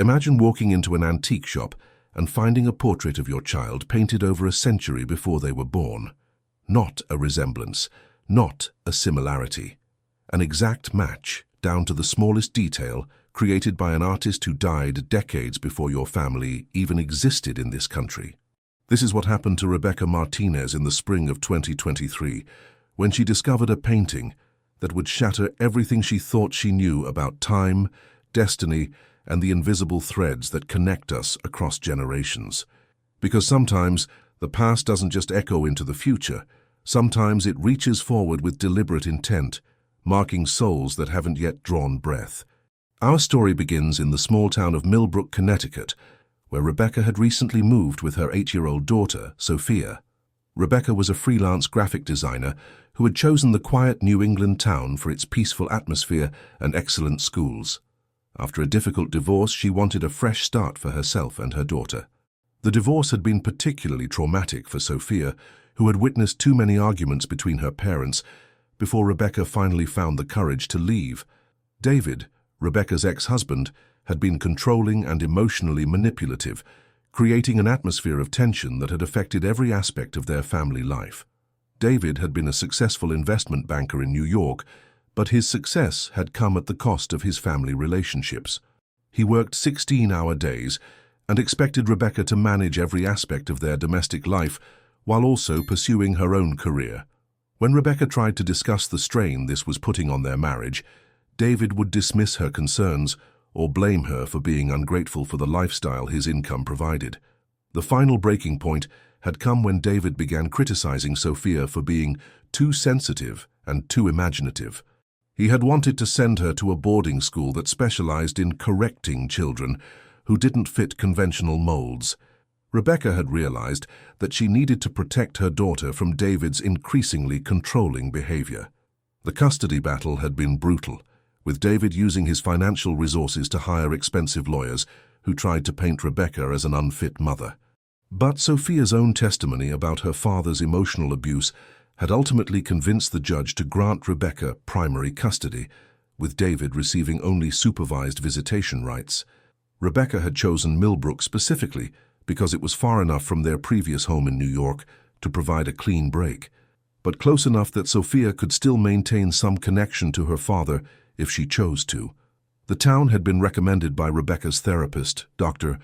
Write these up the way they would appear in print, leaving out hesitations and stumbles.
Imagine walking into an antique shop and finding a portrait of your child painted over a century before they were born. Not a resemblance, not a similarity. An exact match, down to the smallest detail, created by an artist who died decades before your family even existed in this country. This is what happened to Rebecca Martinez in the spring of 2023, when she discovered a painting that would shatter everything she thought she knew about time, destiny, and the invisible threads that connect us across generations. Because sometimes the past doesn't just echo into the future, sometimes it reaches forward with deliberate intent, marking souls that haven't yet drawn breath. Our story begins in the small town of Millbrook, Connecticut, where Rebecca had recently moved with her 8-year-old daughter, Sophia. Rebecca was a freelance graphic designer who had chosen the quiet New England town for its peaceful atmosphere and excellent schools. After a difficult divorce, she wanted a fresh start for herself and her daughter. The divorce had been particularly traumatic for Sophia, who had witnessed too many arguments between her parents before Rebecca finally found the courage to leave. David, Rebecca's ex-husband, had been controlling and emotionally manipulative, creating an atmosphere of tension that had affected every aspect of their family life. David had been a successful investment banker in New York, but his success had come at the cost of his family relationships. He worked 16-hour days and expected Rebecca to manage every aspect of their domestic life while also pursuing her own career. When Rebecca tried to discuss the strain this was putting on their marriage, David would dismiss her concerns or blame her for being ungrateful for the lifestyle his income provided. The final breaking point had come when David began criticizing Sophia for being too sensitive and too imaginative. He had wanted to send her to a boarding school that specialized in correcting children who didn't fit conventional molds. Rebecca had realized that she needed to protect her daughter from David's increasingly controlling behavior. The custody battle had been brutal, with David using his financial resources to hire expensive lawyers who tried to paint Rebecca as an unfit mother. But Sophia's own testimony about her father's emotional abuse had ultimately convinced the judge to grant Rebecca primary custody, with David receiving only supervised visitation rights. Rebecca had chosen Millbrook specifically because it was far enough from their previous home in New York to provide a clean break, but close enough that Sophia could still maintain some connection to her father if she chose to. The town had been recommended by Rebecca's therapist, Dr.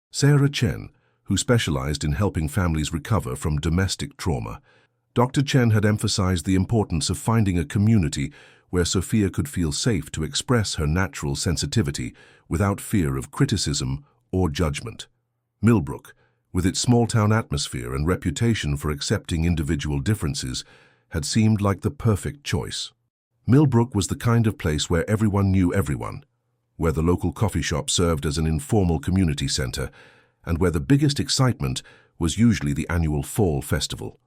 Sarah Chen, who specialized in helping families recover from domestic trauma. Dr. Chen had emphasized the importance of finding a community where Sophia could feel safe to express her natural sensitivity without fear of criticism or judgment. Millbrook, with its small-town atmosphere and reputation for accepting individual differences, had seemed like the perfect choice. Millbrook was the kind of place where everyone knew everyone, where the local coffee shop served as an informal community center, and where the biggest excitement was usually the annual fall festival.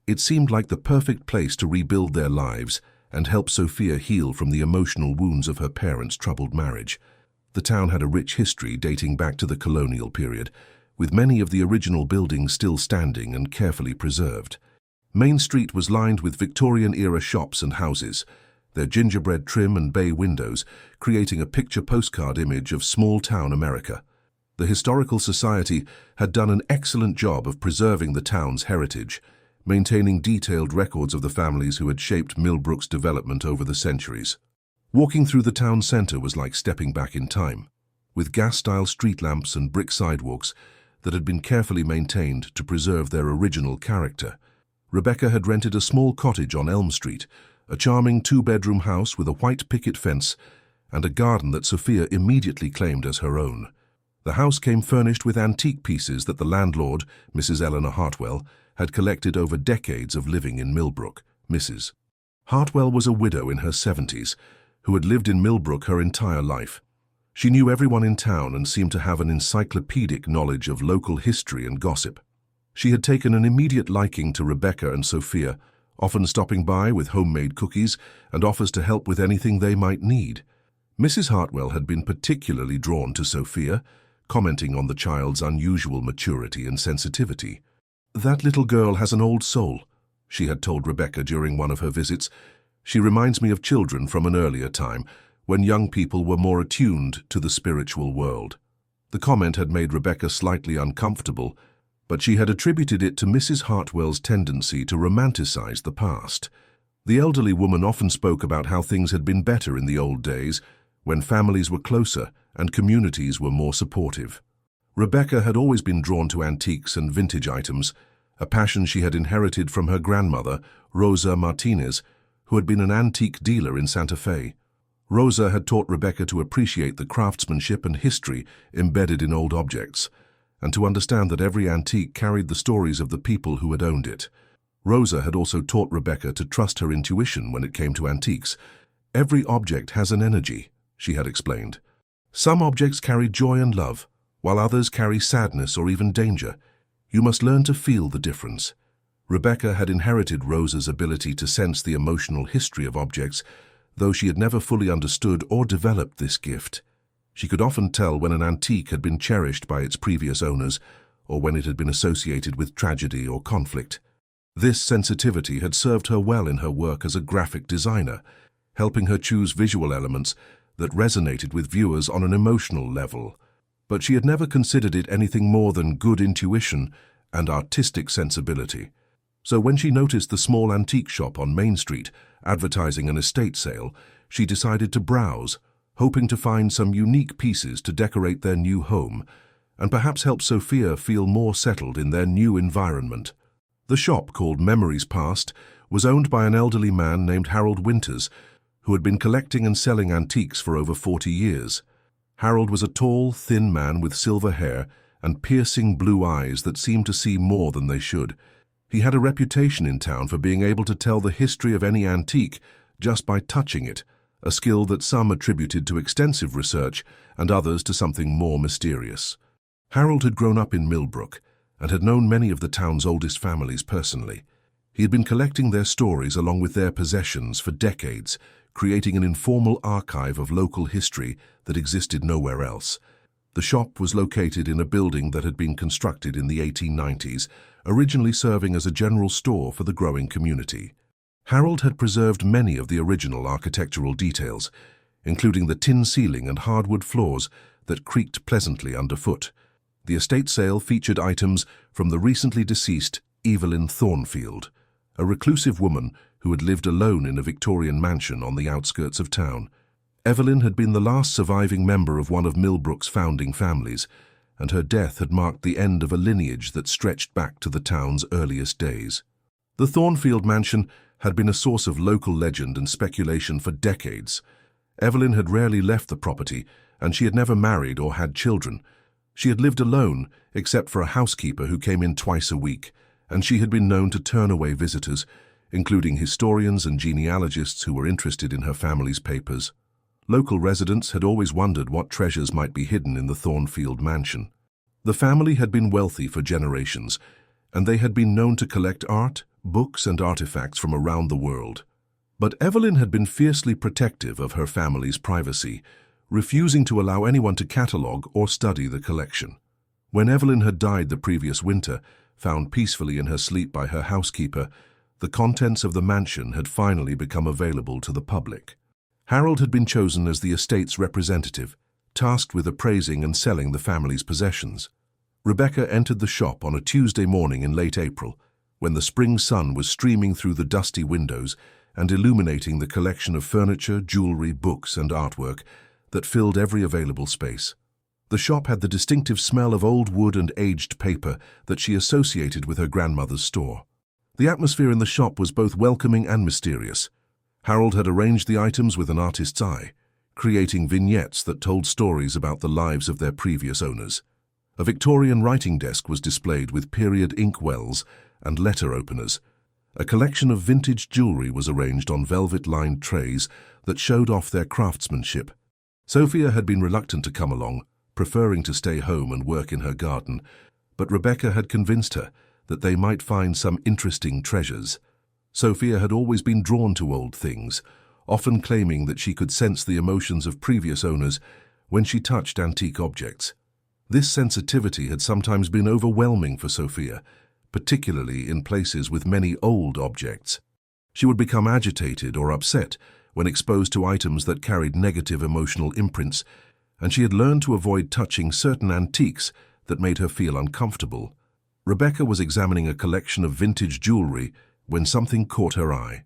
It seemed like the perfect place to rebuild their lives and help Sophia heal from the emotional wounds of her parents' troubled marriage. The town had a rich history dating back to the colonial period, with many of the original buildings still standing and carefully preserved. Main Street was lined with Victorian-era shops and houses, their gingerbread trim and bay windows creating a picture postcard image of small-town America. The Historical Society had done an excellent job of preserving the town's heritage, maintaining detailed records of the families who had shaped Millbrook's development over the centuries. Walking through the town center was like stepping back in time, with gas-style street lamps and brick sidewalks that had been carefully maintained to preserve their original character. Rebecca had rented a small cottage on Elm Street, a charming 2-bedroom house with a white picket fence and a garden that Sophia immediately claimed as her own. The house came furnished with antique pieces that the landlord, Mrs. Eleanor Hartwell, had collected over decades of living in Millbrook. Mrs. Hartwell was a widow in her 70s who had lived in Millbrook her entire life. She knew everyone in town and seemed to have an encyclopedic knowledge of local history and gossip. She had taken an immediate liking to Rebecca and Sophia, often stopping by with homemade cookies and offers to help with anything they might need. Mrs. Hartwell had been particularly drawn to Sophia, commenting on the child's unusual maturity and sensitivity. "That little girl has an old soul," she had told Rebecca during one of her visits. "She reminds me of children from an earlier time, when young people were more attuned to the spiritual world." The comment had made Rebecca slightly uncomfortable, but she had attributed it to Mrs. Hartwell's tendency to romanticize the past. The elderly woman often spoke about how things had been better in the old days, when families were closer and communities were more supportive. Rebecca had always been drawn to antiques and vintage items, a passion she had inherited from her grandmother, Rosa Martinez, who had been an antique dealer in Santa Fe. Rosa had taught Rebecca to appreciate the craftsmanship and history embedded in old objects, and to understand that every antique carried the stories of the people who had owned it. Rosa had also taught Rebecca to trust her intuition when it came to antiques. "Every object has an energy," she had explained. "Some objects carry joy and love, while others carry sadness or even danger. You must learn to feel the difference." Rebecca had inherited Rosa's ability to sense the emotional history of objects, though she had never fully understood or developed this gift. She could often tell when an antique had been cherished by its previous owners, or when it had been associated with tragedy or conflict. This sensitivity had served her well in her work as a graphic designer, helping her choose visual elements that resonated with viewers on an emotional level. But she had never considered it anything more than good intuition and artistic sensibility. So when she noticed the small antique shop on Main Street advertising an estate sale, she decided to browse, hoping to find some unique pieces to decorate their new home and perhaps help Sophia feel more settled in their new environment. The shop, called Memories Past, was owned by an elderly man named Harold Winters, who had been collecting and selling antiques for over 40 years. Harold was a tall, thin man with silver hair and piercing blue eyes that seemed to see more than they should. He had a reputation in town for being able to tell the history of any antique just by touching it, a skill that some attributed to extensive research and others to something more mysterious. Harold had grown up in Millbrook and had known many of the town's oldest families personally. He had been collecting their stories along with their possessions for decades, creating an informal archive of local history that existed nowhere else. The shop was located in a building that had been constructed in the 1890s, originally serving as a general store for the growing community. Harold had preserved many of the original architectural details, including the tin ceiling and hardwood floors that creaked pleasantly underfoot. The estate sale featured items from the recently deceased Evelyn Thornfield, a reclusive woman who had lived alone in a Victorian mansion on the outskirts of town. Evelyn had been the last surviving member of one of Millbrook's founding families, and her death had marked the end of a lineage that stretched back to the town's earliest days. The Thornfield mansion had been a source of local legend and speculation for decades. Evelyn had rarely left the property, and she had never married or had children. She had lived alone, except for a housekeeper who came in twice a week, and she had been known to turn away visitors, including historians and genealogists who were interested in her family's papers. Local residents had always wondered what treasures might be hidden in the Thornfield mansion. The family had been wealthy for generations, and they had been known to collect art, books, and artifacts from around the world. But Evelyn had been fiercely protective of her family's privacy, refusing to allow anyone to catalogue or study the collection. When Evelyn had died the previous winter, found peacefully in her sleep by her housekeeper, the contents of the mansion had finally become available to the public. Harold had been chosen as the estate's representative, tasked with appraising and selling the family's possessions. Rebecca entered the shop on a Tuesday morning in late April, when the spring sun was streaming through the dusty windows and illuminating the collection of furniture, jewelry, books, and artwork that filled every available space. The shop had the distinctive smell of old wood and aged paper that she associated with her grandmother's store. The atmosphere in the shop was both welcoming and mysterious. Harold had arranged the items with an artist's eye, creating vignettes that told stories about the lives of their previous owners. A Victorian writing desk was displayed with period inkwells and letter openers. A collection of vintage jewelry was arranged on velvet-lined trays that showed off their craftsmanship. Sophia had been reluctant to come along, preferring to stay home and work in her garden, but Rebecca had convinced her that they might find some interesting treasures. Sophia had always been drawn to old things, often claiming that she could sense the emotions of previous owners when she touched antique objects. This sensitivity had sometimes been overwhelming for Sophia, particularly in places with many old objects. She would become agitated or upset when exposed to items that carried negative emotional imprints, and she had learned to avoid touching certain antiques that made her feel uncomfortable. Rebecca was examining a collection of vintage jewelry when something caught her eye.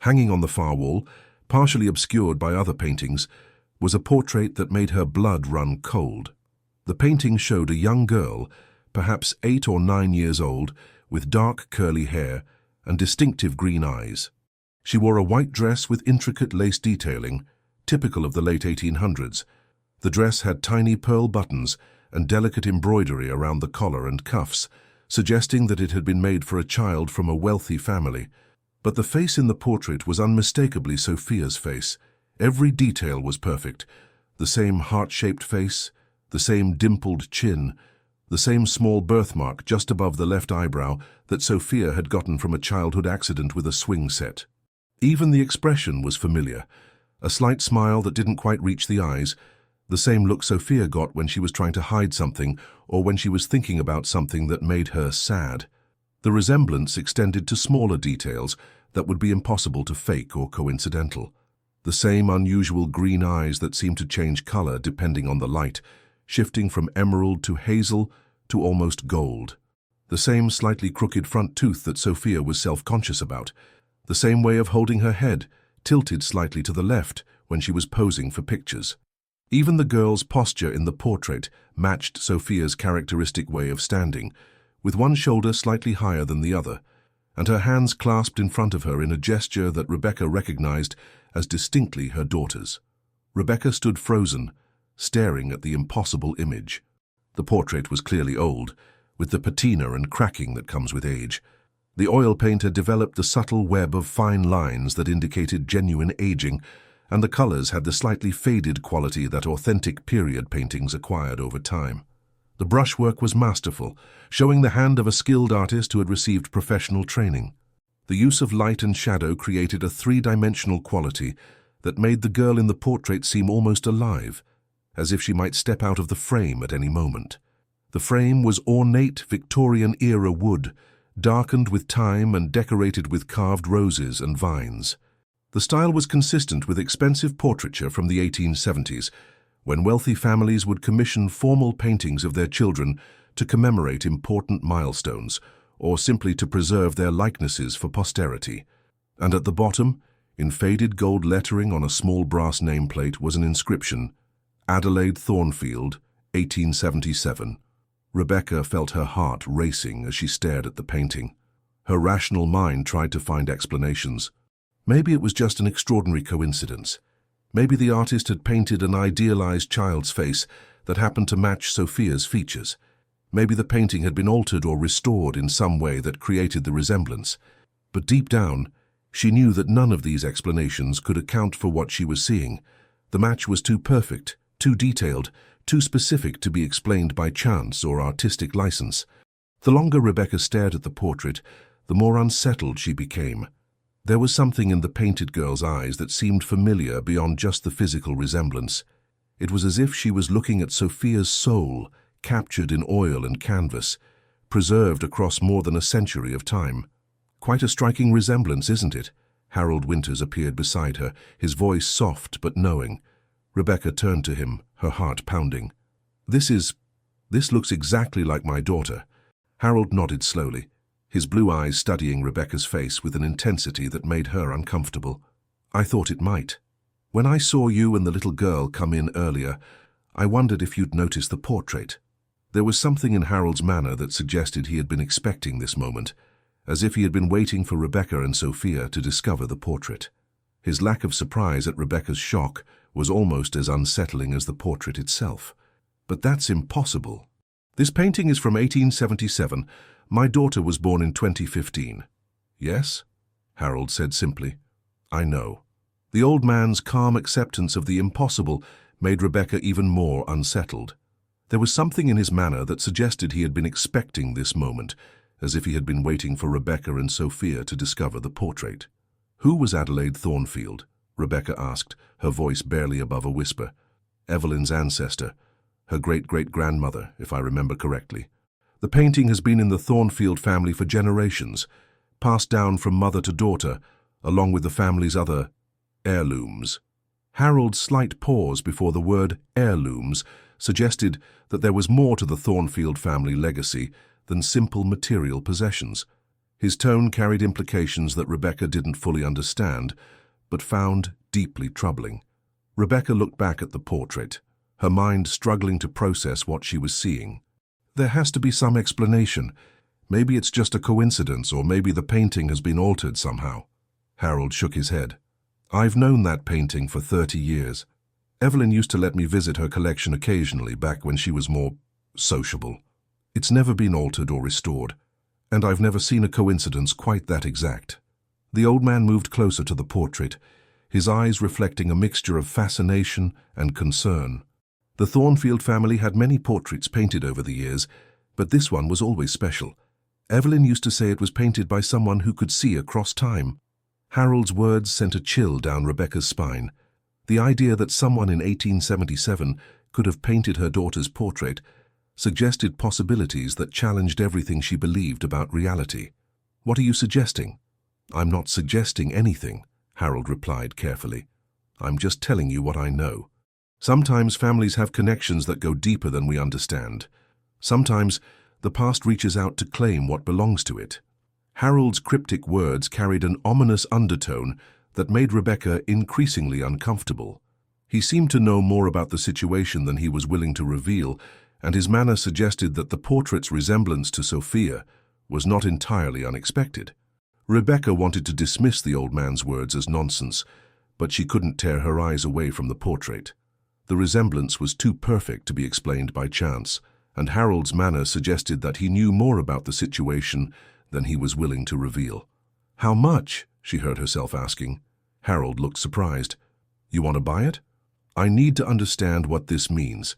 Hanging on the far wall, partially obscured by other paintings, was a portrait that made her blood run cold. The painting showed a young girl, perhaps 8 or 9 years old, with dark curly hair and distinctive green eyes. She wore a white dress with intricate lace detailing, typical of the late 1800s. The dress had tiny pearl buttons and delicate embroidery around the collar and cuffs, suggesting that it had been made for a child from a wealthy family. But the face in the portrait was unmistakably Sophia's face. Every detail was perfect. The same heart-shaped face, the same dimpled chin, the same small birthmark just above the left eyebrow that Sophia had gotten from a childhood accident with a swing set. Even the expression was familiar, a slight smile that didn't quite reach the eyes, the same look Sophia got when she was trying to hide something or when she was thinking about something that made her sad. The resemblance extended to smaller details that would be impossible to fake or coincidental. The same unusual green eyes that seemed to change color depending on the light, shifting from emerald to hazel to almost gold. The same slightly crooked front tooth that Sophia was self-conscious about. The same way of holding her head, tilted slightly to the left when she was posing for pictures. Even the girl's posture in the portrait matched Sophia's characteristic way of standing, with one shoulder slightly higher than the other, and her hands clasped in front of her in a gesture that Rebecca recognized as distinctly her daughter's. Rebecca stood frozen, staring at the impossible image. The portrait was clearly old, with the patina and cracking that comes with age. The oil paint had developed the subtle web of fine lines that indicated genuine aging, and the colors had the slightly faded quality that authentic period paintings acquired over time. The brushwork was masterful, showing the hand of a skilled artist who had received professional training. The use of light and shadow created a three-dimensional quality that made the girl in the portrait seem almost alive, as if she might step out of the frame at any moment. The frame was ornate Victorian-era wood, darkened with time and decorated with carved roses and vines. The style was consistent with expensive portraiture from the 1870s, when wealthy families would commission formal paintings of their children to commemorate important milestones, or simply to preserve their likenesses for posterity. And at the bottom, in faded gold lettering on a small brass nameplate, was an inscription, Adelaide Thornfield, 1877. Rebecca felt her heart racing as she stared at the painting. Her rational mind tried to find explanations. Maybe it was just an extraordinary coincidence. Maybe the artist had painted an idealized child's face that happened to match Sophia's features. Maybe the painting had been altered or restored in some way that created the resemblance. But deep down, she knew that none of these explanations could account for what she was seeing. The match was too perfect, too detailed, too specific to be explained by chance or artistic license. The longer Rebecca stared at the portrait, the more unsettled she became. There was something in the painted girl's eyes that seemed familiar beyond just the physical resemblance. It was as if she was looking at Sophia's soul, captured in oil and canvas, preserved across more than a century of time. Quite a striking resemblance, isn't it? Harold Winters appeared beside her, his voice soft but knowing. Rebecca turned to him, her heart pounding. This looks exactly like my daughter." Harold nodded slowly, his blue eyes studying Rebecca's face with an intensity that made her uncomfortable. "I thought it might. When I saw you and the little girl come in earlier, I wondered if you'd noticed the portrait." There was something in Harold's manner that suggested he had been expecting this moment, as if he had been waiting for Rebecca and Sophia to discover the portrait. His lack of surprise at Rebecca's shock was almost as unsettling as the portrait itself. "But that's impossible. This painting is from 1877. My daughter was born in 2015. "Yes?" Harold said simply. "I know." The old man's calm acceptance of the impossible made Rebecca even more unsettled. There was something in his manner that suggested he had been expecting this moment, as if he had been waiting for Rebecca and Sophia to discover the portrait. "Who was Adelaide Thornfield?" Rebecca asked, her voice barely above a whisper. "Evelyn's ancestor, her great-great-grandmother, if I remember correctly. The painting has been in the Thornfield family for generations, passed down from mother to daughter, along with the family's other heirlooms." Harold's slight pause before the word heirlooms suggested that there was more to the Thornfield family legacy than simple material possessions. His tone carried implications that Rebecca didn't fully understand, but found deeply troubling. Rebecca looked back at the portrait, her mind struggling to process what she was seeing. There has to be some explanation. Maybe it's just a coincidence, or maybe the painting has been altered somehow. Harold shook his head. I've known that painting for 30 years. Evelyn used to let me visit her collection occasionally back when she was more sociable. It's never been altered or restored, and I've never seen a coincidence quite that exact. The old man moved closer to the portrait, his eyes reflecting a mixture of fascination and concern. The Thornfield family had many portraits painted over the years, but this one was always special. Evelyn used to say it was painted by someone who could see across time. Harold's words sent a chill down Rebecca's spine. The idea that someone in 1877 could have painted her daughter's portrait suggested possibilities that challenged everything she believed about reality. What are you suggesting? I'm not suggesting anything, Harold replied carefully. I'm just telling you what I know. Sometimes families have connections that go deeper than we understand. Sometimes the past reaches out to claim what belongs to it. Harold's cryptic words carried an ominous undertone that made Rebecca increasingly uncomfortable. He seemed to know more about the situation than he was willing to reveal, and his manner suggested that the portrait's resemblance to Sophia was not entirely unexpected. Rebecca wanted to dismiss the old man's words as nonsense, but she couldn't tear her eyes away from the portrait. The resemblance was too perfect to be explained by chance, and Harold's manner suggested that he knew more about the situation than he was willing to reveal. How much? She heard herself asking. Harold looked surprised. You want to buy it? I need to understand what this means.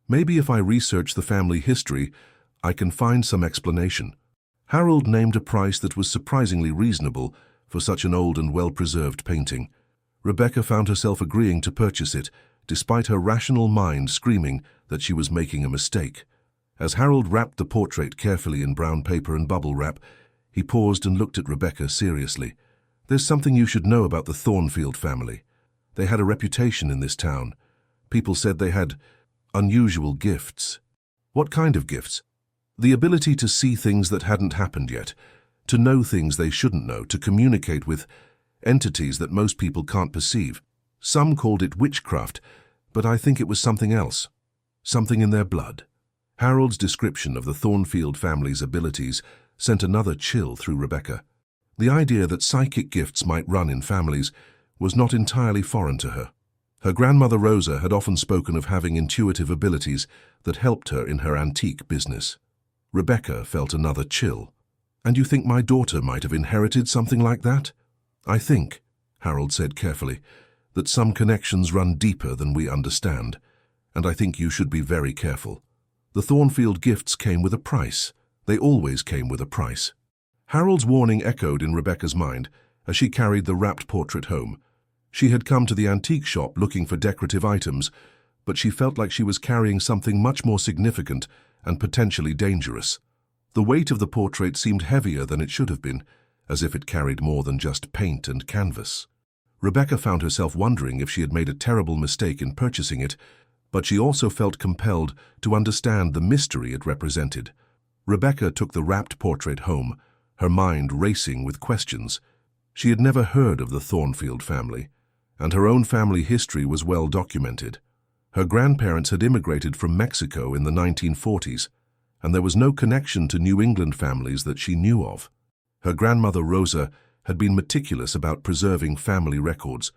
Maybe if I research the family history, I can find some explanation. Harold named a price that was surprisingly reasonable for such an old and well-preserved painting. Rebecca found herself agreeing to purchase it, despite her rational mind screaming that she was making a mistake. As Harold wrapped the portrait carefully in brown paper and bubble wrap, he paused and looked at Rebecca seriously. There's something you should know about the Thornfield family. They had a reputation in this town. People said they had unusual gifts. What kind of gifts? The ability to see things that hadn't happened yet, to know things they shouldn't know, to communicate with entities that most people can't perceive. Some called it witchcraft, but I think it was something else. Something in their blood. Harold's description of the Thornfield family's abilities sent another chill through Rebecca. The idea that psychic gifts might run in families was not entirely foreign to her. Her grandmother Rosa had often spoken of having intuitive abilities that helped her in her antique business. Rebecca felt another chill. And you think my daughter might have inherited something like that? I think, Harold said carefully, that some connections run deeper than we understand, and I think you should be very careful. The Thornfield gifts came with a price. They always came with a price. Harold's warning echoed in Rebecca's mind as she carried the wrapped portrait home. She had come to the antique shop looking for decorative items, but she felt like she was carrying something much more significant and potentially dangerous. The weight of the portrait seemed heavier than it should have been, as if it carried more than just paint and canvas. Rebecca found herself wondering if she had made a terrible mistake in purchasing it, but she also felt compelled to understand the mystery it represented. Rebecca took the wrapped portrait home, her mind racing with questions. She had never heard of the Thornfield family, and her own family history was well documented. Her grandparents had immigrated from Mexico in the 1940s, and there was no connection to New England families that she knew of. Her grandmother Rosa had been meticulous about preserving family records,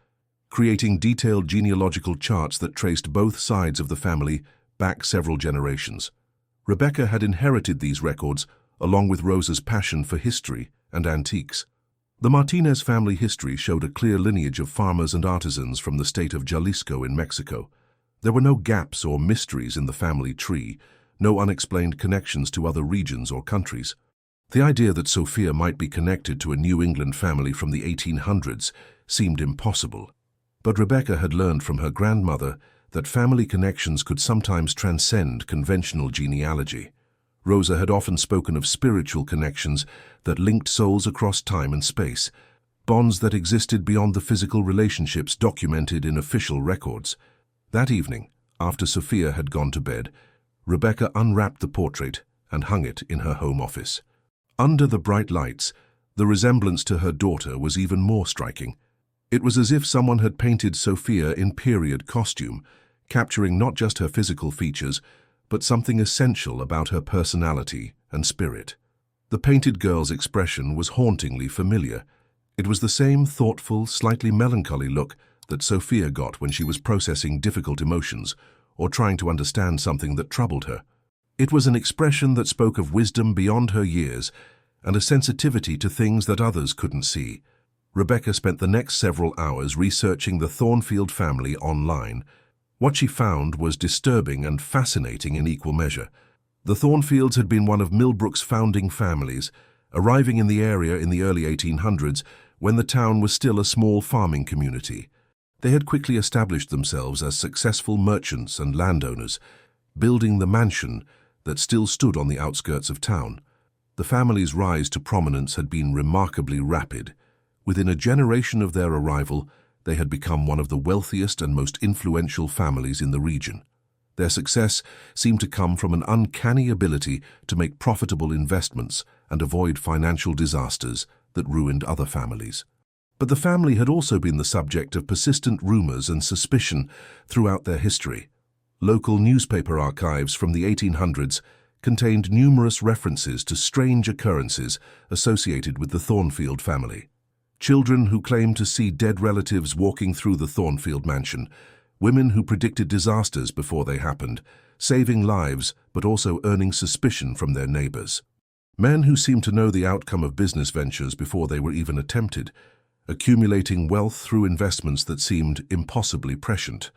creating detailed genealogical charts that traced both sides of the family back several generations. Rebecca had inherited these records along with Rosa's passion for history and antiques. The Martinez family history showed a clear lineage of farmers and artisans from the state of Jalisco in Mexico. There were no gaps or mysteries in the family tree, no unexplained connections to other regions or countries. The idea that Sophia might be connected to a New England family from the 1800s seemed impossible. But Rebecca had learned from her grandmother that family connections could sometimes transcend conventional genealogy. Rosa had often spoken of spiritual connections that linked souls across time and space, bonds that existed beyond the physical relationships documented in official records. That evening, after Sophia had gone to bed, Rebecca unwrapped the portrait and hung it in her home office. Under the bright lights, the resemblance to her daughter was even more striking. It was as if someone had painted Sophia in period costume, capturing not just her physical features, but something essential about her personality and spirit. The painted girl's expression was hauntingly familiar. It was the same thoughtful, slightly melancholy look that Sophia got when she was processing difficult emotions or trying to understand something that troubled her. It was an expression that spoke of wisdom beyond her years and a sensitivity to things that others couldn't see. Rebecca spent the next several hours researching the Thornfield family online. What she found was disturbing and fascinating in equal measure. The Thornfields had been one of Millbrook's founding families, arriving in the area in the early 1800s when the town was still a small farming community. They had quickly established themselves as successful merchants and landowners, building the mansion that still stood on the outskirts of town. The family's rise to prominence had been remarkably rapid. Within a generation of their arrival, they had become one of the wealthiest and most influential families in the region. Their success seemed to come from an uncanny ability to make profitable investments and avoid financial disasters that ruined other families. But the family had also been the subject of persistent rumors and suspicion throughout their history. Local newspaper archives from the 1800s contained numerous references to strange occurrences associated with the Thornfield family. Children who claimed to see dead relatives walking through the Thornfield mansion, women who predicted disasters before they happened, saving lives but also earning suspicion from their neighbors. Men who seemed to know the outcome of business ventures before they were even attempted, accumulating wealth through investments that seemed impossibly prescient.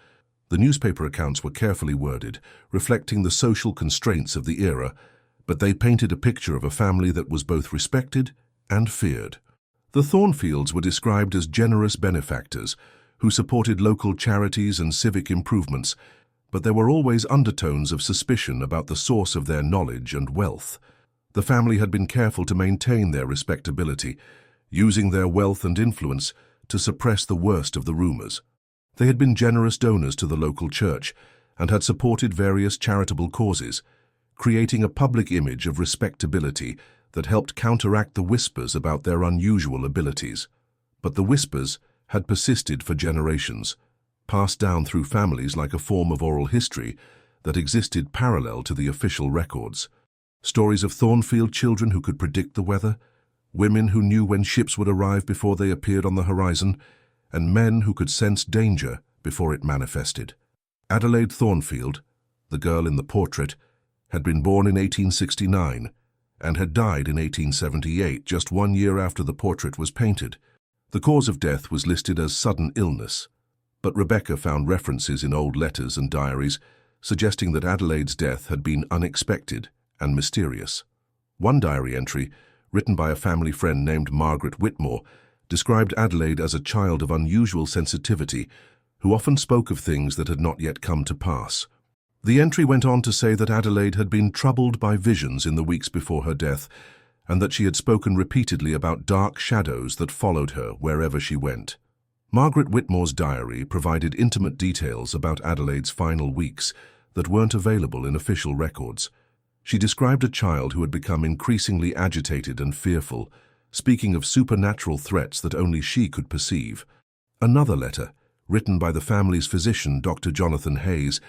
The newspaper accounts were carefully worded, reflecting the social constraints of the era, but they painted a picture of a family that was both respected and feared. The Thornfields were described as generous benefactors who supported local charities and civic improvements, but there were always undertones of suspicion about the source of their knowledge and wealth. The family had been careful to maintain their respectability, using their wealth and influence to suppress the worst of the rumors. They had been generous donors to the local church and had supported various charitable causes, creating a public image of respectability that helped counteract the whispers about their unusual abilities. But the whispers had persisted for generations, passed down through families like a form of oral history that existed parallel to the official records. Stories of Thornfield children who could predict the weather, women who knew when ships would arrive before they appeared on the horizon, and men who could sense danger before it manifested. Adelaide Thornfield, the girl in the portrait, had been born in 1869 and had died in 1878, just 1 year after the portrait was painted. The cause of death was listed as sudden illness, but Rebecca found references in old letters and diaries suggesting that Adelaide's death had been unexpected and mysterious. One diary entry, written by a family friend named Margaret Whitmore, described Adelaide as a child of unusual sensitivity who often spoke of things that had not yet come to pass. The entry went on to say that Adelaide had been troubled by visions in the weeks before her death, and that she had spoken repeatedly about dark shadows that followed her wherever she went. Margaret Whitmore's diary provided intimate details about Adelaide's final weeks that weren't available in official records. She described a child who had become increasingly agitated and fearful, speaking of supernatural threats that only she could perceive. Another letter, written by the family's physician, Dr. Jonathan Hayes,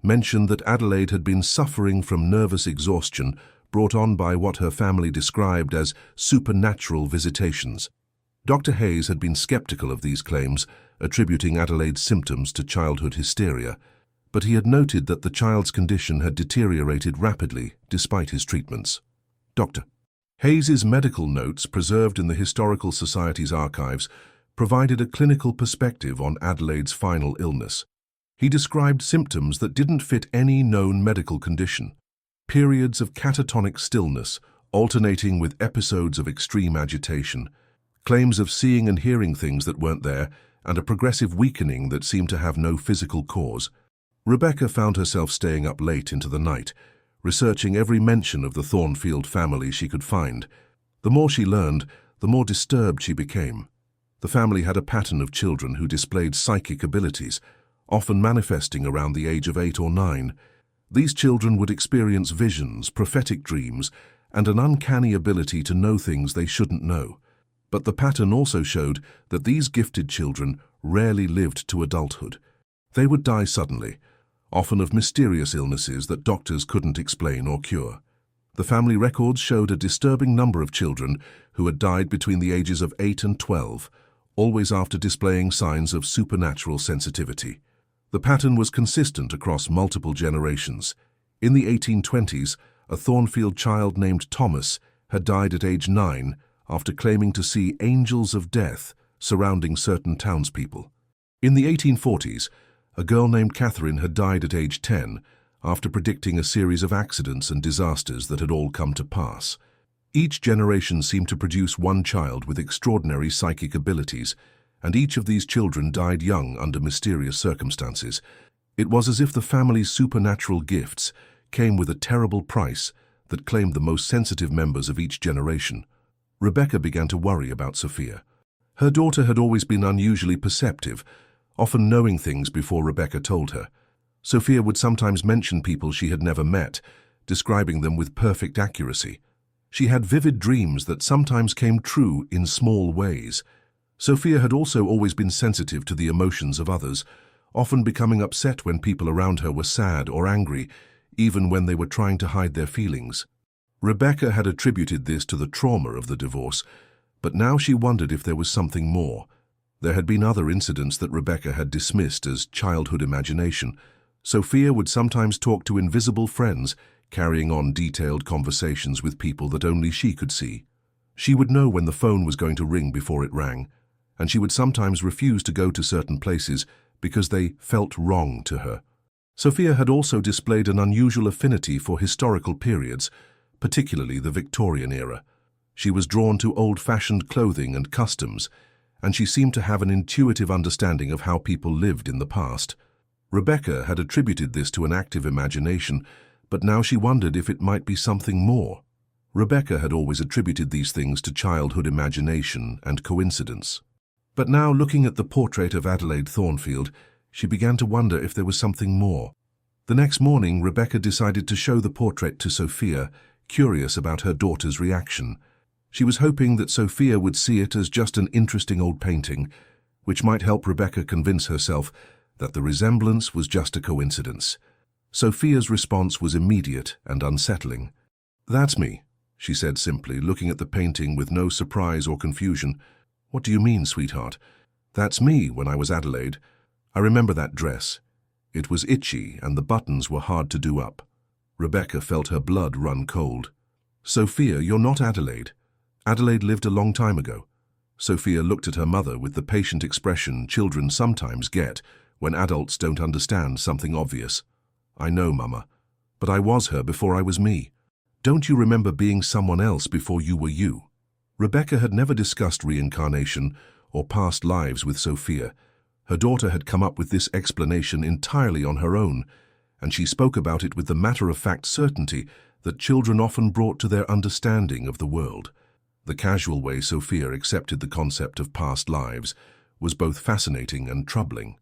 mentioned that Adelaide had been suffering from nervous exhaustion brought on by what her family described as supernatural visitations. Dr. Hayes had been skeptical of these claims, attributing Adelaide's symptoms to childhood hysteria, but he had noted that the child's condition had deteriorated rapidly despite his treatments. Dr. Hayes's medical notes, preserved in the Historical Society's archives, provided a clinical perspective on Adelaide's final illness. He described symptoms that didn't fit any known medical condition. Periods of catatonic stillness, alternating with episodes of extreme agitation, claims of seeing and hearing things that weren't there, and a progressive weakening that seemed to have no physical cause. Rebecca found herself staying up late into the night, researching every mention of the Thornfield family she could find. The more she learned, the more disturbed she became. The family had a pattern of children who displayed psychic abilities, often manifesting around the age of 8 or 9. These children would experience visions, prophetic dreams, and an uncanny ability to know things they shouldn't know. But the pattern also showed that these gifted children rarely lived to adulthood. They would die suddenly, often of mysterious illnesses that doctors couldn't explain or cure. The family records showed a disturbing number of children who had died between the ages of 8 and 12, always after displaying signs of supernatural sensitivity. The pattern was consistent across multiple generations. In the 1820s, a Thornfield child named Thomas had died at age 9 after claiming to see angels of death surrounding certain townspeople. In the 1840s, a girl named Catherine had died at age 10 after predicting a series of accidents and disasters that had all come to pass. Each generation seemed to produce one child with extraordinary psychic abilities, and each of these children died young under mysterious circumstances. It was as if the family's supernatural gifts came with a terrible price that claimed the most sensitive members of each generation. Rebecca began to worry about Sophia. Her daughter had always been unusually perceptive, often knowing things before Rebecca told her. Sophia would sometimes mention people she had never met, describing them with perfect accuracy. She had vivid dreams that sometimes came true in small ways. Sophia had also always been sensitive to the emotions of others, often becoming upset when people around her were sad or angry, even when they were trying to hide their feelings. Rebecca had attributed this to the trauma of the divorce, but now she wondered if there was something more. There had been other incidents that Rebecca had dismissed as childhood imagination. Sophia would sometimes talk to invisible friends, carrying on detailed conversations with people that only she could see. She would know when the phone was going to ring before it rang, and she would sometimes refuse to go to certain places because they felt wrong to her. Sophia had also displayed an unusual affinity for historical periods, particularly the Victorian era. She was drawn to old-fashioned clothing and customs, and she seemed to have an intuitive understanding of how people lived in the past. Rebecca had attributed this to an active imagination, but now she wondered if it might be something more. Rebecca had always attributed these things to childhood imagination and coincidence. But now, looking at the portrait of Adelaide Thornfield, she began to wonder if there was something more. The next morning, Rebecca decided to show the portrait to Sophia, curious about her daughter's reaction. She was hoping that Sophia would see it as just an interesting old painting, which might help Rebecca convince herself that the resemblance was just a coincidence. Sophia's response was immediate and unsettling. "That's me," she said simply, looking at the painting with no surprise or confusion. "What do you mean, sweetheart?" "That's me when I was Adelaide. I remember that dress. It was itchy and the buttons were hard to do up." Rebecca felt her blood run cold. "Sophia, you're not Adelaide. Adelaide lived a long time ago." Sophia looked at her mother with the patient expression children sometimes get when adults don't understand something obvious. "I know, Mama, but I was her before I was me. Don't you remember being someone else before you were you?" Rebecca had never discussed reincarnation or past lives with Sophia. Her daughter had come up with this explanation entirely on her own, and she spoke about it with the matter-of-fact certainty that children often brought to their understanding of the world. The casual way Sophia accepted the concept of past lives was both fascinating and troubling.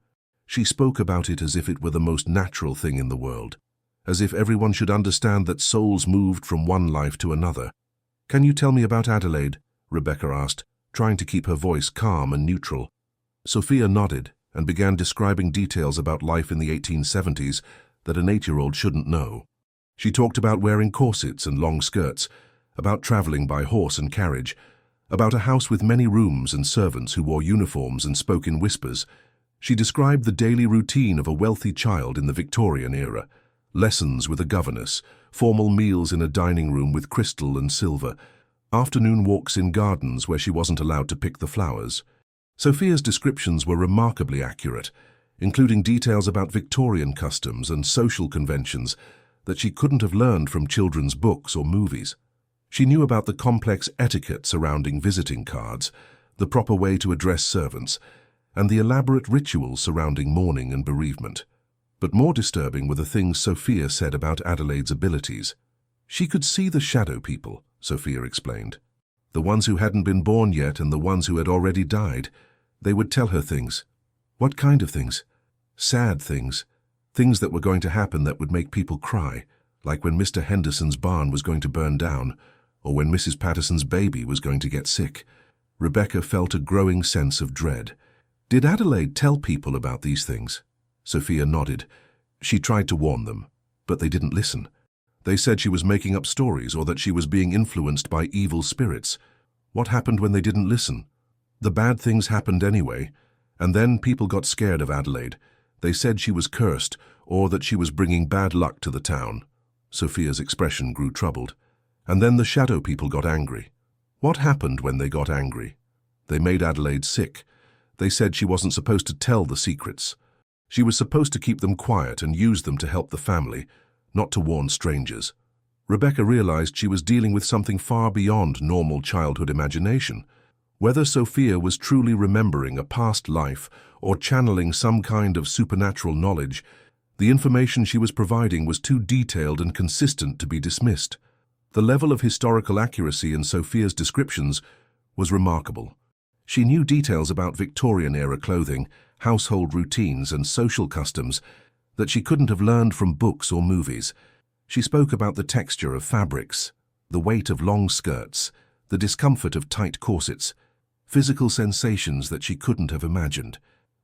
She spoke about it as if it were the most natural thing in the world, as if everyone should understand that souls moved from one life to another. "Can you tell me about Adelaide?" Rebecca asked, trying to keep her voice calm and neutral. Sophia nodded and began describing details about life in the 1870s that an 8-year-old shouldn't know. She talked about wearing corsets and long skirts, about traveling by horse and carriage, about a house with many rooms and servants who wore uniforms and spoke in whispers. She described the daily routine of a wealthy child in the Victorian era: lessons with a governess, formal meals in a dining room with crystal and silver, afternoon walks in gardens where she wasn't allowed to pick the flowers. Sophia's descriptions were remarkably accurate, including details about Victorian customs and social conventions that she couldn't have learned from children's books or movies. She knew about the complex etiquette surrounding visiting cards, the proper way to address servants, and the elaborate rituals surrounding mourning and bereavement. But more disturbing were the things Sophia said about Adelaide's abilities. She could see the shadow people, Sophia explained. the ones who hadn't been born yet and the ones who had already died. They would tell her things. What kind of things? Sad things. Things that were going to happen that would make people cry, like when Mr. Henderson's barn was going to burn down, or when Mrs. Patterson's baby was going to get sick. Rebecca felt a growing sense of dread. Did Adelaide tell people about these things? Sophia nodded. She tried to warn them, but they didn't listen. They said she was making up stories or that she was being influenced by evil spirits. What happened when they didn't listen? The bad things happened anyway, and then people got scared of Adelaide. They said she was cursed or that she was bringing bad luck to the town. Sophia's expression grew troubled. And then the shadow people got angry. What happened when they got angry? They made Adelaide sick. They said she wasn't supposed to tell the secrets. She was supposed to keep them quiet and use them to help the family, not to warn strangers. Rebecca realized she was dealing with something far beyond normal childhood imagination. Whether Sophia was truly remembering a past life or channeling some kind of supernatural knowledge, the information she was providing was too detailed and consistent to be dismissed. The level of historical accuracy in Sophia's descriptions was remarkable. She knew details about Victorian-era clothing, household routines, and social customs that she couldn't have learned from books or movies. She spoke about the texture of fabrics, the weight of long skirts, the discomfort of tight corsets, physical sensations that she couldn't have imagined.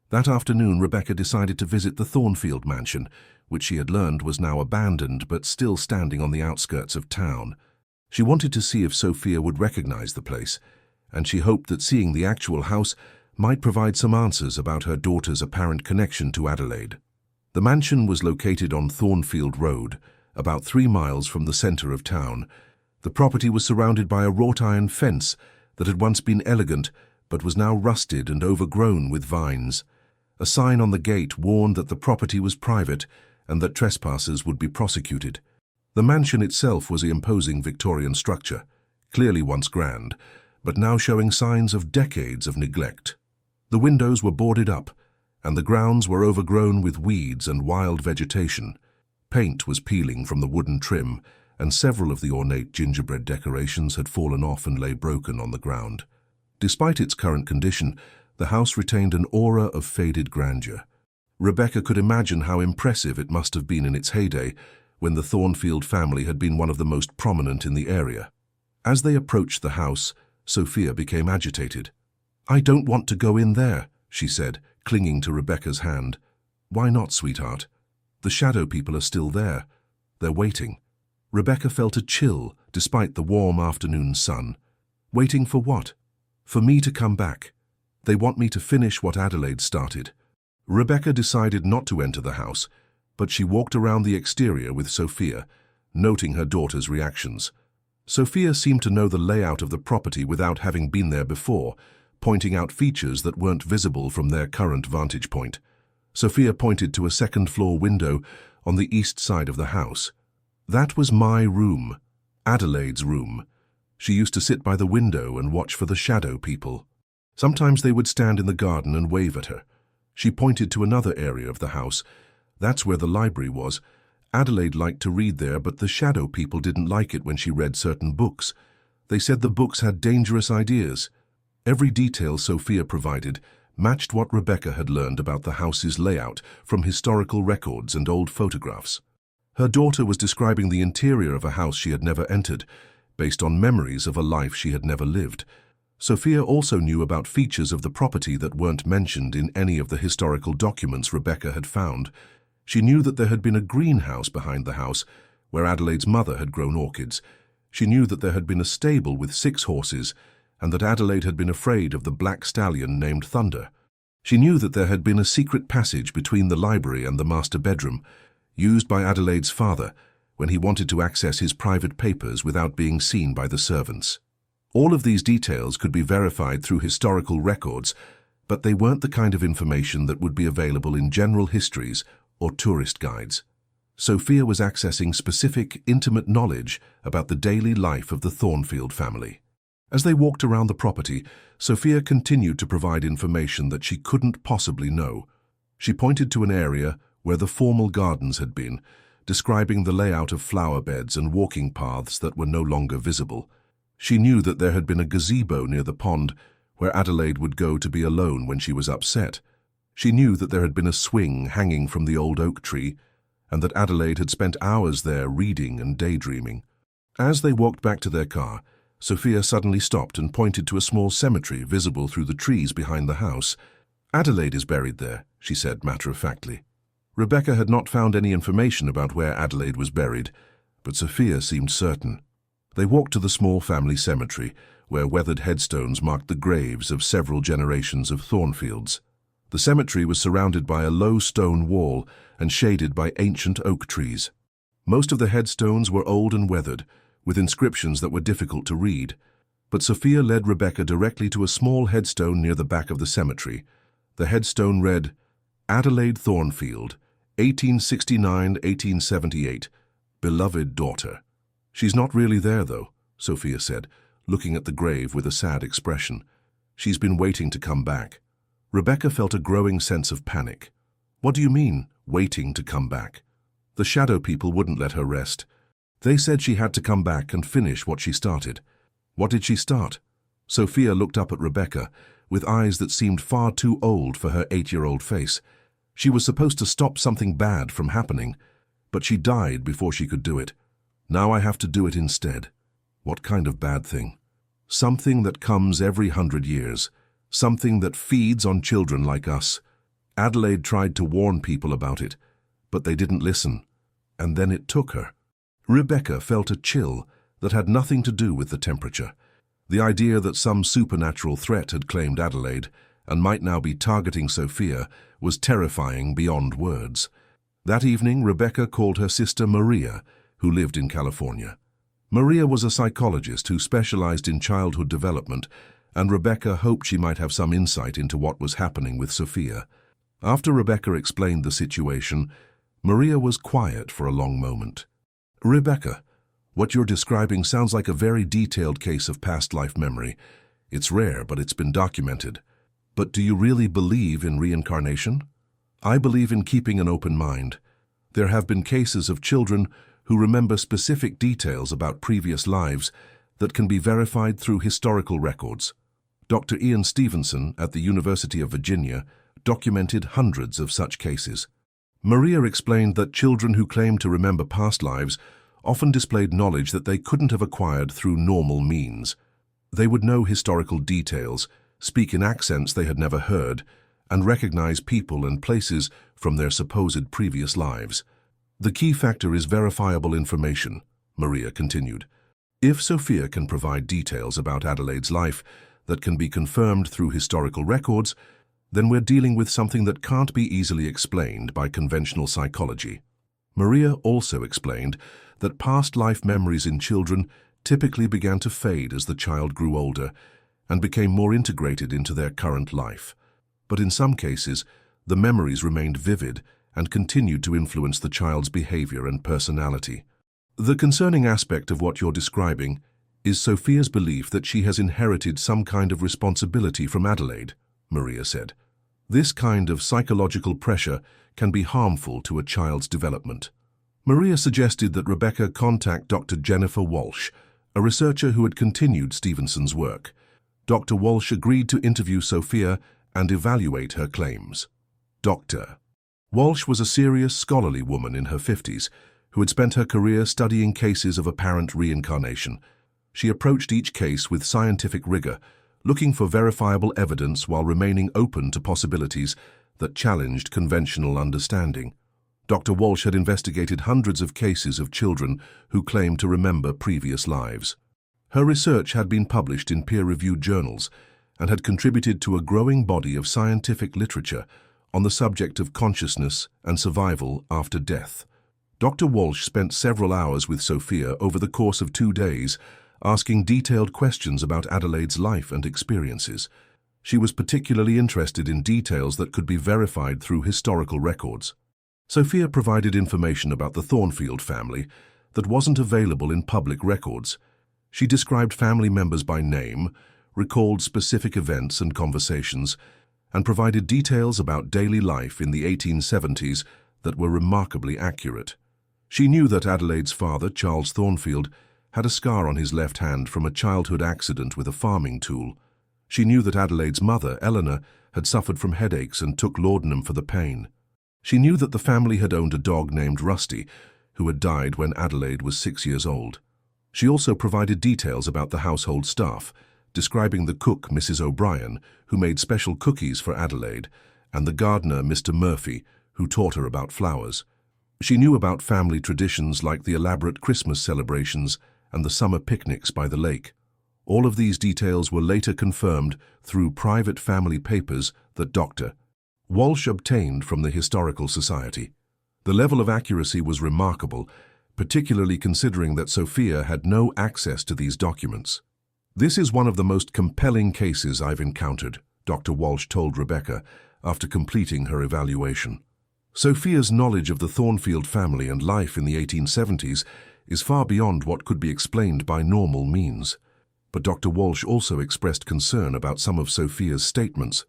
That afternoon, Rebecca decided to visit the Thornfield mansion, which she had learned was now abandoned but still standing on the outskirts of town. She wanted to see if Sophia would recognize the place, and she hoped that seeing the actual house might provide some answers about her daughter's apparent connection to Adelaide. The mansion was located on Thornfield Road, about 3 miles from the center of town. The property was surrounded by a wrought iron fence that had once been elegant but was now rusted and overgrown with vines. A sign on the gate warned that the property was private and that trespassers would be prosecuted. The mansion itself was an imposing Victorian structure, clearly once grand, but now showing signs of decades of neglect. The windows were boarded up, and the grounds were overgrown with weeds and wild vegetation. Paint was peeling from the wooden trim, and several of the ornate gingerbread decorations had fallen off and lay broken on the ground. Despite its current condition, the house retained an aura of faded grandeur. Rebecca could imagine how impressive it must have been in its heyday, when the Thornfield family had been one of the most prominent in the area. As they approached the house, Sophia became agitated. "I don't want to go in there," she said, clinging to Rebecca's hand. "Why not, sweetheart? The shadow people are still there. They're waiting." Rebecca felt a chill despite the warm afternoon sun. Waiting for what? For me to come back. They want me to finish what Adelaide started. Rebecca decided not to enter the house, but she walked around the exterior with Sophia, noting her daughter's reactions. Sophia seemed to know the layout of the property without having been there before, pointing out features that weren't visible from their current vantage point. Sophia pointed to a second-floor window on the east side of the house. "That was my room, Adelaide's room. She used to sit by the window and watch for the shadow people. Sometimes they would stand in the garden and wave at her." She pointed to another area of the house. "That's where the library was. Adelaide liked to read there, but the shadow people didn't like it when she read certain books. They said the books had dangerous ideas." Every detail Sophia provided matched what Rebecca had learned about the house's layout from historical records and old photographs. Her daughter was describing the interior of a house she had never entered, based on memories of a life she had never lived. Sophia also knew about features of the property that weren't mentioned in any of the historical documents Rebecca had found. She knew that there had been a greenhouse behind the house, where Adelaide's mother had grown orchids. She knew that there had been a stable with 6 horses, and that Adelaide had been afraid of the black stallion named Thunder. She knew that there had been a secret passage between the library and the master bedroom, used by Adelaide's father when he wanted to access his private papers without being seen by the servants. All of these details could be verified through historical records, but they weren't the kind of information that would be available in general histories or tourist guides. Sophia was accessing specific, intimate knowledge about the daily life of the Thornfield family. As they walked around the property, Sophia continued to provide information that she couldn't possibly know. She pointed to an area where the formal gardens had been, describing the layout of flower beds and walking paths that were no longer visible. She knew that there had been a gazebo near the pond where Adelaide would go to be alone when she was upset. She knew that there had been a swing hanging from the old oak tree, and that Adelaide had spent hours there reading and daydreaming. As they walked back to their car, Sophia suddenly stopped and pointed to a small cemetery visible through the trees behind the house. "Adelaide is buried there," she said matter-of-factly. Rebecca had not found any information about where Adelaide was buried, but Sophia seemed certain. They walked to the small family cemetery, where weathered headstones marked the graves of several generations of Thornfields. The cemetery was surrounded by a low stone wall and shaded by ancient oak trees. Most of the headstones were old and weathered, with inscriptions that were difficult to read, but Sophia led Rebecca directly to a small headstone near the back of the cemetery. The headstone read, "Adelaide Thornfield, 1869–1878, beloved daughter." "She's not really there, though," Sophia said, looking at the grave with a sad expression. "She's been waiting to come back." Rebecca felt a growing sense of panic. "What do you mean, waiting to come back?" "The shadow people wouldn't let her rest. They said she had to come back and finish what she started." "What did she start?" Sophia looked up at Rebecca with eyes that seemed far too old for her 8-year-old face. "She was supposed to stop something bad from happening, but she died before she could do it. Now I have to do it instead." "What kind of bad thing?" "Something that comes every 100 years. Something that feeds on children like us. Adelaide tried to warn people about it, but they didn't listen. And then it took her." Rebecca felt a chill that had nothing to do with the temperature. The idea that some supernatural threat had claimed Adelaide and might now be targeting Sophia was terrifying beyond words. That evening, Rebecca called her sister Maria, who lived in California. Maria was a psychologist who specialized in childhood development, and Rebecca hoped she might have some insight into what was happening with Sophia. After Rebecca explained the situation, Maria was quiet for a long moment. "Rebecca, what you're describing sounds like a very detailed case of past life memory. It's rare, but it's been documented. But do you really believe in reincarnation?" "I believe in keeping an open mind. There have been cases of children who remember specific details about previous lives that can be verified through historical records. Dr. Ian Stevenson at the University of Virginia documented hundreds of such cases." Maria explained that children who claimed to remember past lives often displayed knowledge that they couldn't have acquired through normal means. They would know historical details, speak in accents they had never heard, and recognize people and places from their supposed previous lives. "The key factor is verifiable information," Maria continued. "If Sophia can provide details about Adelaide's life that can be confirmed through historical records, then we're dealing with something that can't be easily explained by conventional psychology." Maria also explained that past life memories in children typically began to fade as the child grew older and became more integrated into their current life. But in some cases, the memories remained vivid and continued to influence the child's behavior and personality. "The concerning aspect of what you're describing is Sophia's belief that she has inherited some kind of responsibility from Adelaide," Maria said. "This kind of psychological pressure can be harmful to a child's development." Maria suggested that Rebecca contact Dr. Jennifer Walsh, a researcher who had continued Stevenson's work. Dr. Walsh agreed to interview Sophia and evaluate her claims. Dr. Walsh was a serious, scholarly woman in her 50s who had spent her career studying cases of apparent reincarnation. She approached each case with scientific rigor, looking for verifiable evidence while remaining open to possibilities that challenged conventional understanding. Dr. Walsh had investigated hundreds of cases of children who claimed to remember previous lives. Her research had been published in peer-reviewed journals and had contributed to a growing body of scientific literature on the subject of consciousness and survival after death. Dr. Walsh spent several hours with Sophia over the course of 2 days, asking detailed questions about Adelaide's life and experiences. She was particularly interested in details that could be verified through historical records. Sophia provided information about the Thornfield family that wasn't available in public records. She described family members by name, recalled specific events and conversations, and provided details about daily life in the 1870s that were remarkably accurate. She knew that Adelaide's father, Charles Thornfield, had a scar on his left hand from a childhood accident with a farming tool. She knew that Adelaide's mother, Eleanor, had suffered from headaches and took laudanum for the pain. She knew that the family had owned a dog named Rusty, who had died when Adelaide was 6 years old. She also provided details about the household staff, describing the cook, Mrs. O'Brien, who made special cookies for Adelaide, and the gardener, Mr. Murphy, who taught her about flowers. She knew about family traditions like the elaborate Christmas celebrations and the summer picnics by the lake. All of these details were later confirmed through private family papers that Dr. Walsh obtained from the Historical Society. The level of accuracy was remarkable, particularly considering that Sophia had no access to these documents. "This is one of the most compelling cases I've encountered," Dr. Walsh told Rebecca after completing her evaluation. Sophia's knowledge of the Thornfield family and life in the 1870s is far beyond what could be explained by normal means. But Dr. Walsh also expressed concern about some of Sophia's statements.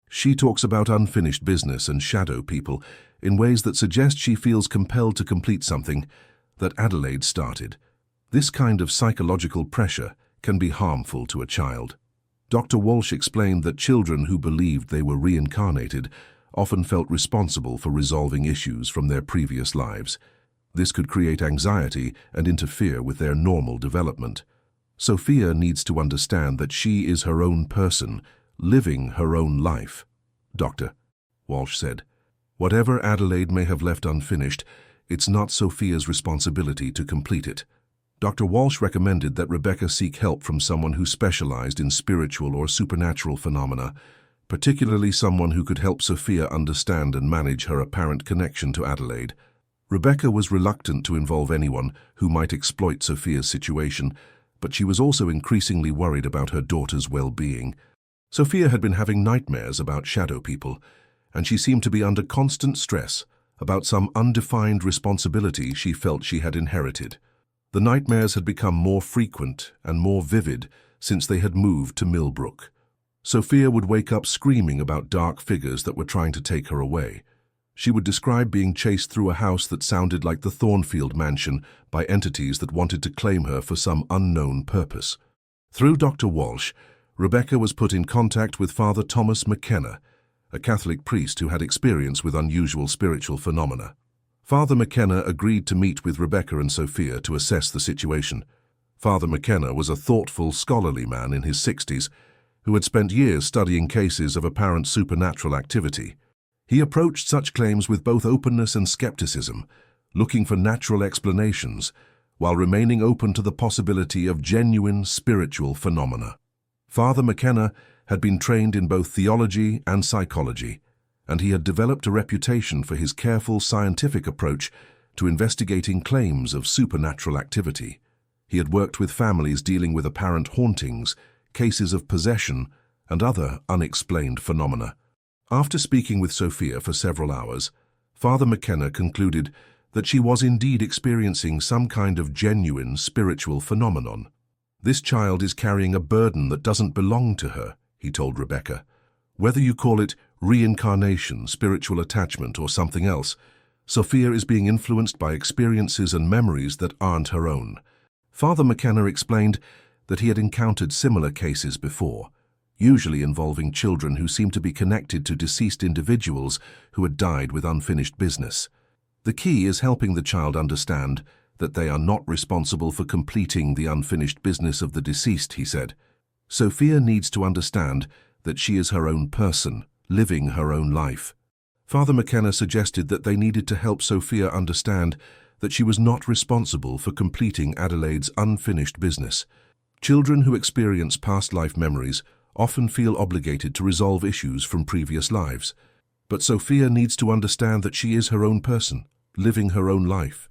She talks about unfinished business and shadow people in ways that suggest she feels compelled to complete something that Adelaide started. This kind of psychological pressure can be harmful to a child. Dr. Walsh explained that children who believed they were reincarnated often felt responsible for resolving issues from their previous lives. This could create anxiety and interfere with their normal development. Sophia needs to understand that she is her own person, living her own life. Dr. Walsh said, "Whatever Adelaide may have left unfinished, it's not Sophia's responsibility to complete it." Dr. Walsh recommended that Rebecca seek help from someone who specialized in spiritual or supernatural phenomena, particularly someone who could help Sophia understand and manage her apparent connection to Adelaide. Rebecca was reluctant to involve anyone who might exploit Sophia's situation, but she was also increasingly worried about her daughter's well-being. Sophia had been having nightmares about shadow people, and she seemed to be under constant stress about some undefined responsibility she felt she had inherited. The nightmares had become more frequent and more vivid since they had moved to Millbrook. Sophia would wake up screaming about dark figures that were trying to take her away. She would describe being chased through a house that sounded like the Thornfield mansion by entities that wanted to claim her for some unknown purpose. Through Dr. Walsh, Rebecca was put in contact with Father Thomas McKenna, a Catholic priest who had experience with unusual spiritual phenomena. Father McKenna agreed to meet with Rebecca and Sophia to assess the situation. Father McKenna was a thoughtful, scholarly man in his 60s who had spent years studying cases of apparent supernatural activity. He approached such claims with both openness and skepticism, looking for natural explanations, while remaining open to the possibility of genuine spiritual phenomena. Father McKenna had been trained in both theology and psychology, and he had developed a reputation for his careful scientific approach to investigating claims of supernatural activity. He had worked with families dealing with apparent hauntings, cases of possession, and other unexplained phenomena. After speaking with Sophia for several hours, Father McKenna concluded that she was indeed experiencing some kind of genuine spiritual phenomenon. "This child is carrying a burden that doesn't belong to her," he told Rebecca. "Whether you call it reincarnation, spiritual attachment, or something else, Sophia is being influenced by experiences and memories that aren't her own." Father McKenna explained that he had encountered similar cases before, usually involving children who seemed to be connected to deceased individuals who had died with unfinished business. "The key is helping the child understand that they are not responsible for completing the unfinished business of the deceased," he said. "Sophia needs to understand that she is her own person, living her own life." Father McKenna suggested that they needed to help Sophia understand that she was not responsible for completing Adelaide's unfinished business. Children who experience past life memories often feel obligated to resolve issues from previous lives. But Sophia needs to understand that she is her own person, living her own life.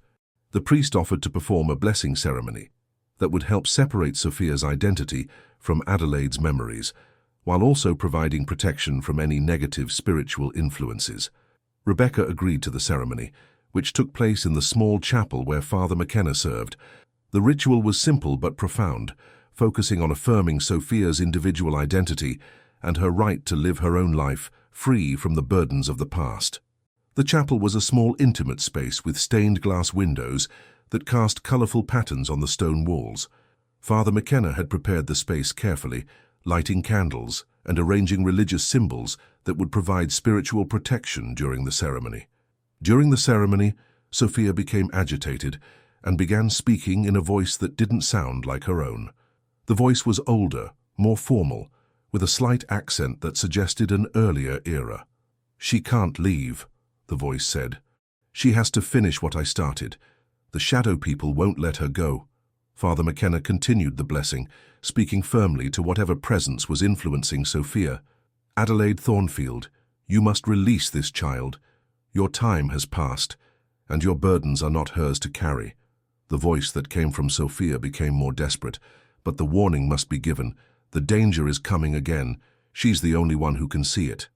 The priest offered to perform a blessing ceremony that would help separate Sophia's identity from Adelaide's memories, while also providing protection from any negative spiritual influences. Rebecca agreed to the ceremony, which took place in the small chapel where Father McKenna served. The ritual was simple but profound, focusing on affirming Sophia's individual identity and her right to live her own life free from the burdens of the past. The chapel was a small, intimate space with stained glass windows that cast colorful patterns on the stone walls. Father McKenna had prepared the space carefully, lighting candles and arranging religious symbols that would provide spiritual protection during the ceremony. During the ceremony, Sophia became agitated and began speaking in a voice that didn't sound like her own. The voice was older, more formal, with a slight accent that suggested an earlier era. "She can't leave," the voice said. "She has to finish what I started. The shadow people won't let her go." Father McKenna continued the blessing, speaking firmly to whatever presence was influencing Sophia. "Adelaide Thornfield, you must release this child. Your time has passed, and your burdens are not hers to carry." The voice that came from Sophia became more desperate, but the warning must be given. The danger is coming again. She's the only one who can see it.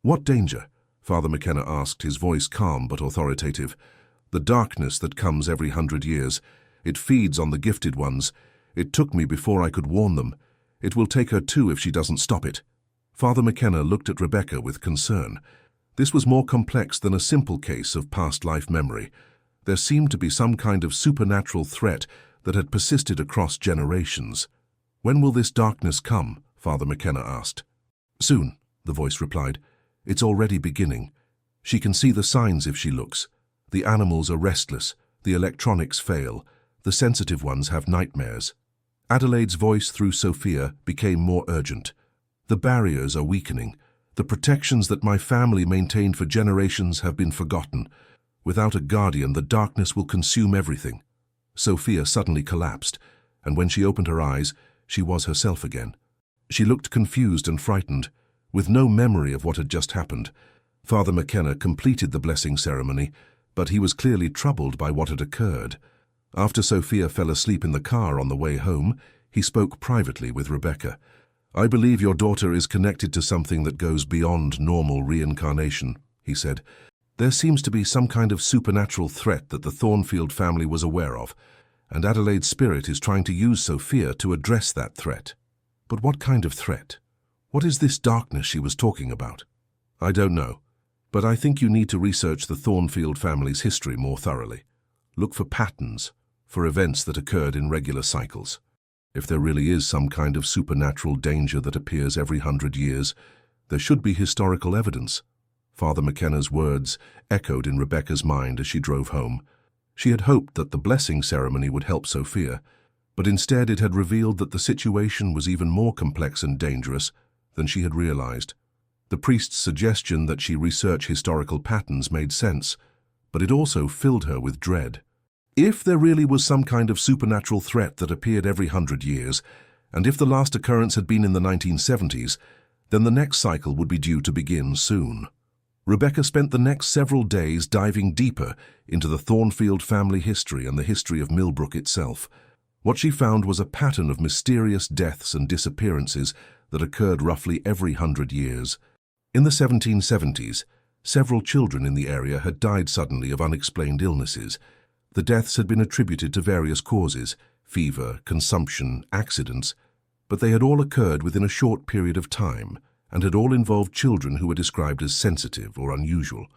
"What danger?" Father McKenna asked, his voice calm but authoritative. "The darkness that comes every 100 years. It feeds on the gifted ones. It took me before I could warn them. It will take her too if she doesn't stop it." Father McKenna looked at Rebecca with concern. This was more complex than a simple case of past life memory. There seemed to be some kind of supernatural threat that had persisted across generations. "When will this darkness come?" Father McKenna asked. "Soon," the voice replied. "It's already beginning. She can see the signs if she looks. The animals are restless, the electronics fail, the sensitive ones have nightmares." Adelaide's voice through Sophia became more urgent. "The barriers are weakening. The protections that my family maintained for generations have been forgotten. Without a guardian, the darkness will consume everything." Sophia suddenly collapsed, and when she opened her eyes, she was herself again. She looked confused and frightened, with no memory of what had just happened. Father McKenna completed the blessing ceremony, but he was clearly troubled by what had occurred. After Sophia fell asleep in the car on the way home, he spoke privately with Rebecca. "I believe your daughter is connected to something that goes beyond normal reincarnation," he said. "There seems to be some kind of supernatural threat that the Thornfield family was aware of, and Adelaide's spirit is trying to use Sophia to address that threat." "But what kind of threat? What is this darkness she was talking about?" "I don't know, but I think you need to research the Thornfield family's history more thoroughly. Look for patterns, for events that occurred in regular cycles. If there really is some kind of supernatural danger that appears every 100 years, there should be historical evidence." Father McKenna's words echoed in Rebecca's mind as she drove home. She had hoped that the blessing ceremony would help Sophia, but instead it had revealed that the situation was even more complex and dangerous than she had realized. The priest's suggestion that she research historical patterns made sense, but it also filled her with dread. If there really was some kind of supernatural threat that appeared every 100 years, and if the last occurrence had been in the 1970s, then the next cycle would be due to begin soon. Rebecca spent the next several days diving deeper into the Thornfield family history and the history of Millbrook itself. What she found was a pattern of mysterious deaths and disappearances that occurred roughly every 100 years. In the 1770s, several children in the area had died suddenly of unexplained illnesses. The deaths had been attributed to various causes: fever, consumption, accidents, but they had all occurred within a short period of time and had all involved children who were described as sensitive or unusual.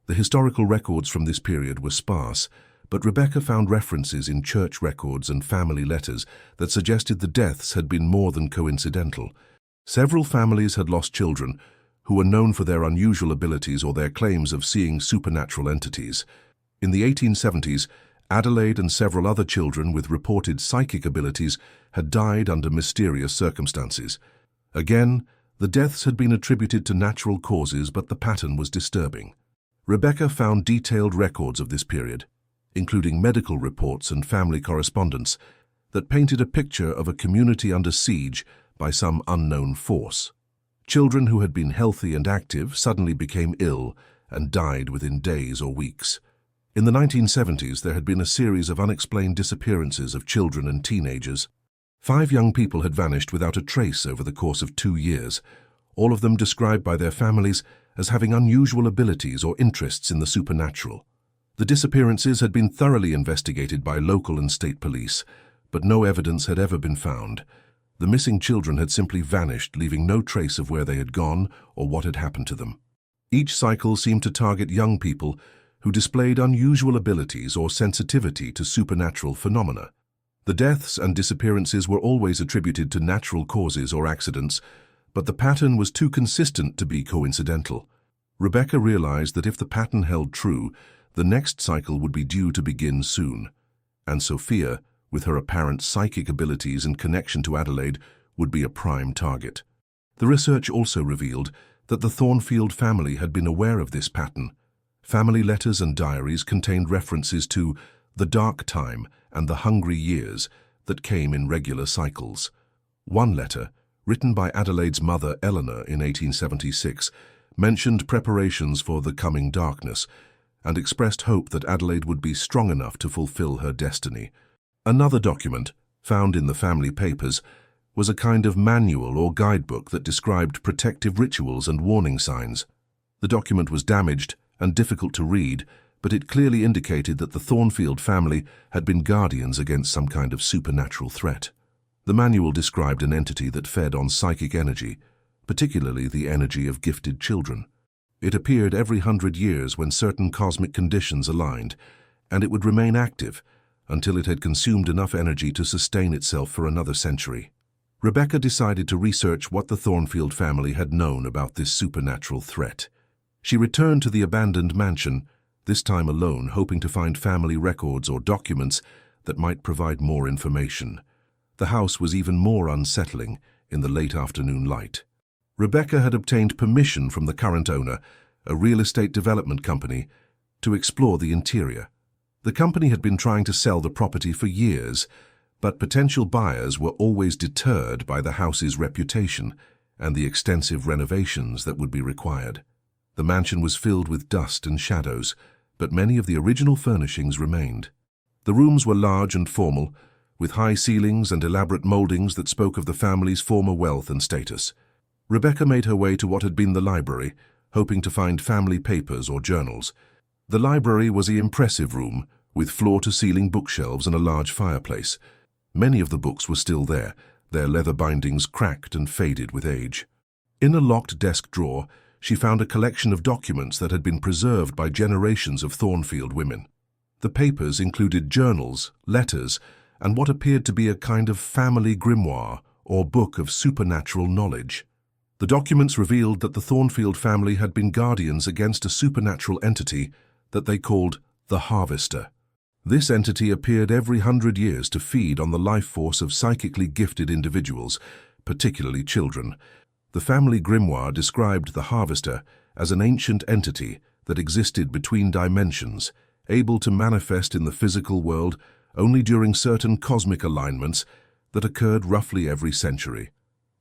The historical records from this period were sparse, but Rebecca found references in church records and family letters that suggested the deaths had been more than coincidental. Several families had lost children who were known for their unusual abilities or their claims of seeing supernatural entities. In the 1870s, Adelaide and several other children with reported psychic abilities had died under mysterious circumstances. Again, the deaths had been attributed to natural causes, but the pattern was disturbing. Rebecca found detailed records of this period, including medical reports and family correspondence, that painted a picture of a community under siege by some unknown force. Children who had been healthy and active suddenly became ill and died within days or weeks. In the 1970s, there had been a series of unexplained disappearances of children and teenagers. 5 young people had vanished without a trace over the course of 2 years, all of them described by their families as having unusual abilities or interests in the supernatural. The disappearances had been thoroughly investigated by local and state police, but no evidence had ever been found. The missing children had simply vanished, leaving no trace of where they had gone or what had happened to them. Each cycle seemed to target young people who displayed unusual abilities or sensitivity to supernatural phenomena. The deaths and disappearances were always attributed to natural causes or accidents, but the pattern was too consistent to be coincidental. Rebecca realized that if the pattern held true, the next cycle would be due to begin soon, and Sophia, with her apparent psychic abilities and connection to Adelaide, would be a prime target. The research also revealed that the Thornfield family had been aware of this pattern. Family letters and diaries contained references to the dark time and the hungry years that came in regular cycles. One letter, written by Adelaide's mother Eleanor in 1876, mentioned preparations for the coming darkness and expressed hope that Adelaide would be strong enough to fulfill her destiny. Another document, found in the family papers, was a kind of manual or guidebook that described protective rituals and warning signs. The document was damaged and difficult to read, but it clearly indicated that the Thornfield family had been guardians against some kind of supernatural threat. The manual described an entity that fed on psychic energy, particularly the energy of gifted children. It appeared every 100 years when certain cosmic conditions aligned, and it would remain active until it had consumed enough energy to sustain itself for another century. Rebecca decided to research what the Thornfield family had known about this supernatural threat. She returned to the abandoned mansion, this time alone, hoping to find family records or documents that might provide more information. The house was even more unsettling in the late afternoon light. Rebecca had obtained permission from the current owner, a real estate development company, to explore the interior. The company had been trying to sell the property for years, but potential buyers were always deterred by the house's reputation and the extensive renovations that would be required. The mansion was filled with dust and shadows, but many of the original furnishings remained. The rooms were large and formal, with high ceilings and elaborate moldings that spoke of the family's former wealth and status. Rebecca made her way to what had been the library, hoping to find family papers or journals. The library was an impressive room, with floor-to-ceiling bookshelves and a large fireplace. Many of the books were still there, their leather bindings cracked and faded with age. In a locked desk drawer, she found a collection of documents that had been preserved by generations of Thornfield women. The papers included journals, letters, and what appeared to be a kind of family grimoire or book of supernatural knowledge. The documents revealed that the Thornfield family had been guardians against a supernatural entity that they called the Harvester. This entity appeared every 100 years to feed on the life force of psychically gifted individuals, particularly children. The family grimoire described the Harvester as an ancient entity that existed between dimensions, able to manifest in the physical world only during certain cosmic alignments that occurred roughly every century.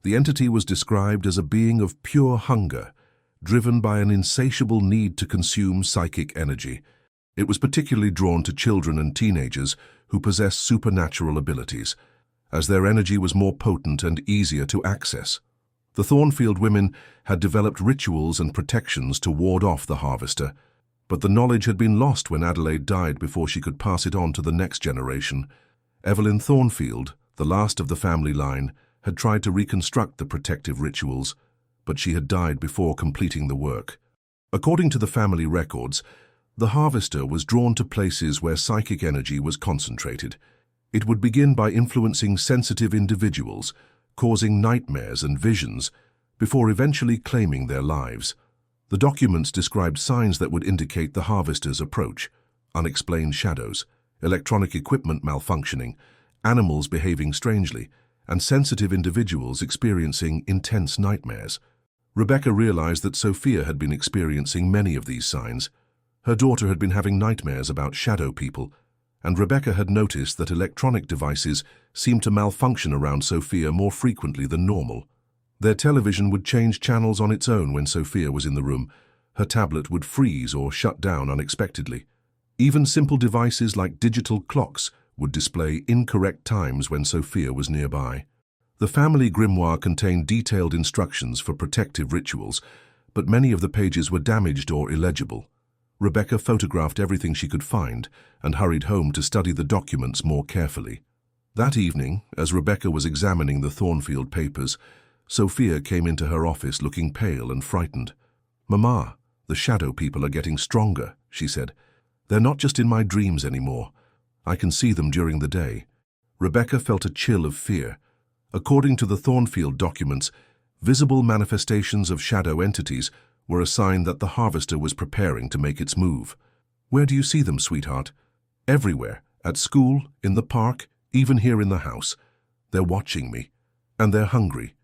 The entity was described as a being of pure hunger, driven by an insatiable need to consume psychic energy. It was particularly drawn to children and teenagers who possessed supernatural abilities, as their energy was more potent and easier to access. The Thornfield women had developed rituals and protections to ward off the Harvester, but the knowledge had been lost when Adelaide died before she could pass it on to the next generation. Evelyn Thornfield, the last of the family line, had tried to reconstruct the protective rituals, but she had died before completing the work. According to the family records, the Harvester was drawn to places where psychic energy was concentrated. It would begin by influencing sensitive individuals, causing nightmares and visions, before eventually claiming their lives. The documents described signs that would indicate the Harvester's approach: unexplained shadows, electronic equipment malfunctioning, animals behaving strangely, and sensitive individuals experiencing intense nightmares. Rebecca realized that Sophia had been experiencing many of these signs. Her daughter had been having nightmares about shadow people, and Rebecca had noticed that electronic devices seemed to malfunction around Sophia more frequently than normal. Their television would change channels on its own when Sophia was in the room. Her tablet would freeze or shut down unexpectedly. Even simple devices like digital clocks would display incorrect times when Sophia was nearby. The family grimoire contained detailed instructions for protective rituals, but many of the pages were damaged or illegible. Rebecca photographed everything she could find and hurried home to study the documents more carefully. That evening, as Rebecca was examining the Thornfield papers, Sophia came into her office looking pale and frightened. "Mama, the shadow people are getting stronger," she said. They're not just in my dreams anymore. I can see them during the day. Rebecca felt a chill of fear. According to the Thornfield documents, visible manifestations of shadow entities were a sign that the harvester was preparing to make its move. Where do you see them, sweetheart? Everywhere. At school, in the park, even here in the house. They're watching me. And they're hungry.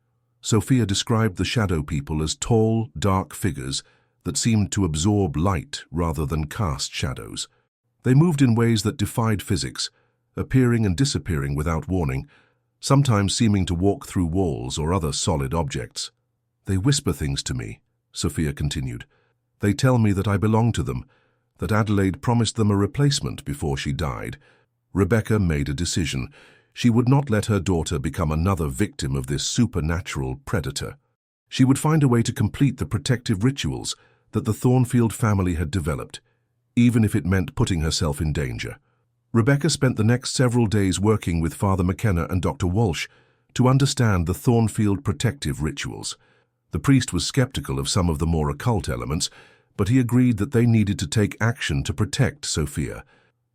Sophia described the shadow people as tall, dark figures that seemed to absorb light rather than cast shadows. They moved in ways that defied physics, appearing and disappearing without warning, sometimes seeming to walk through walls or other solid objects. They whisper things to me, Sophia continued. They tell me that I belong to them, that Adelaide promised them a replacement before she died. Rebecca made a decision. She would not let her daughter become another victim of this supernatural predator. She would find a way to complete the protective rituals that the Thornfield family had developed, even if it meant putting herself in danger. Rebecca spent the next several days working with Father McKenna and Dr. Walsh to understand the Thornfield protective rituals. The priest was skeptical of some of the more occult elements, but he agreed that they needed to take action to protect Sophia.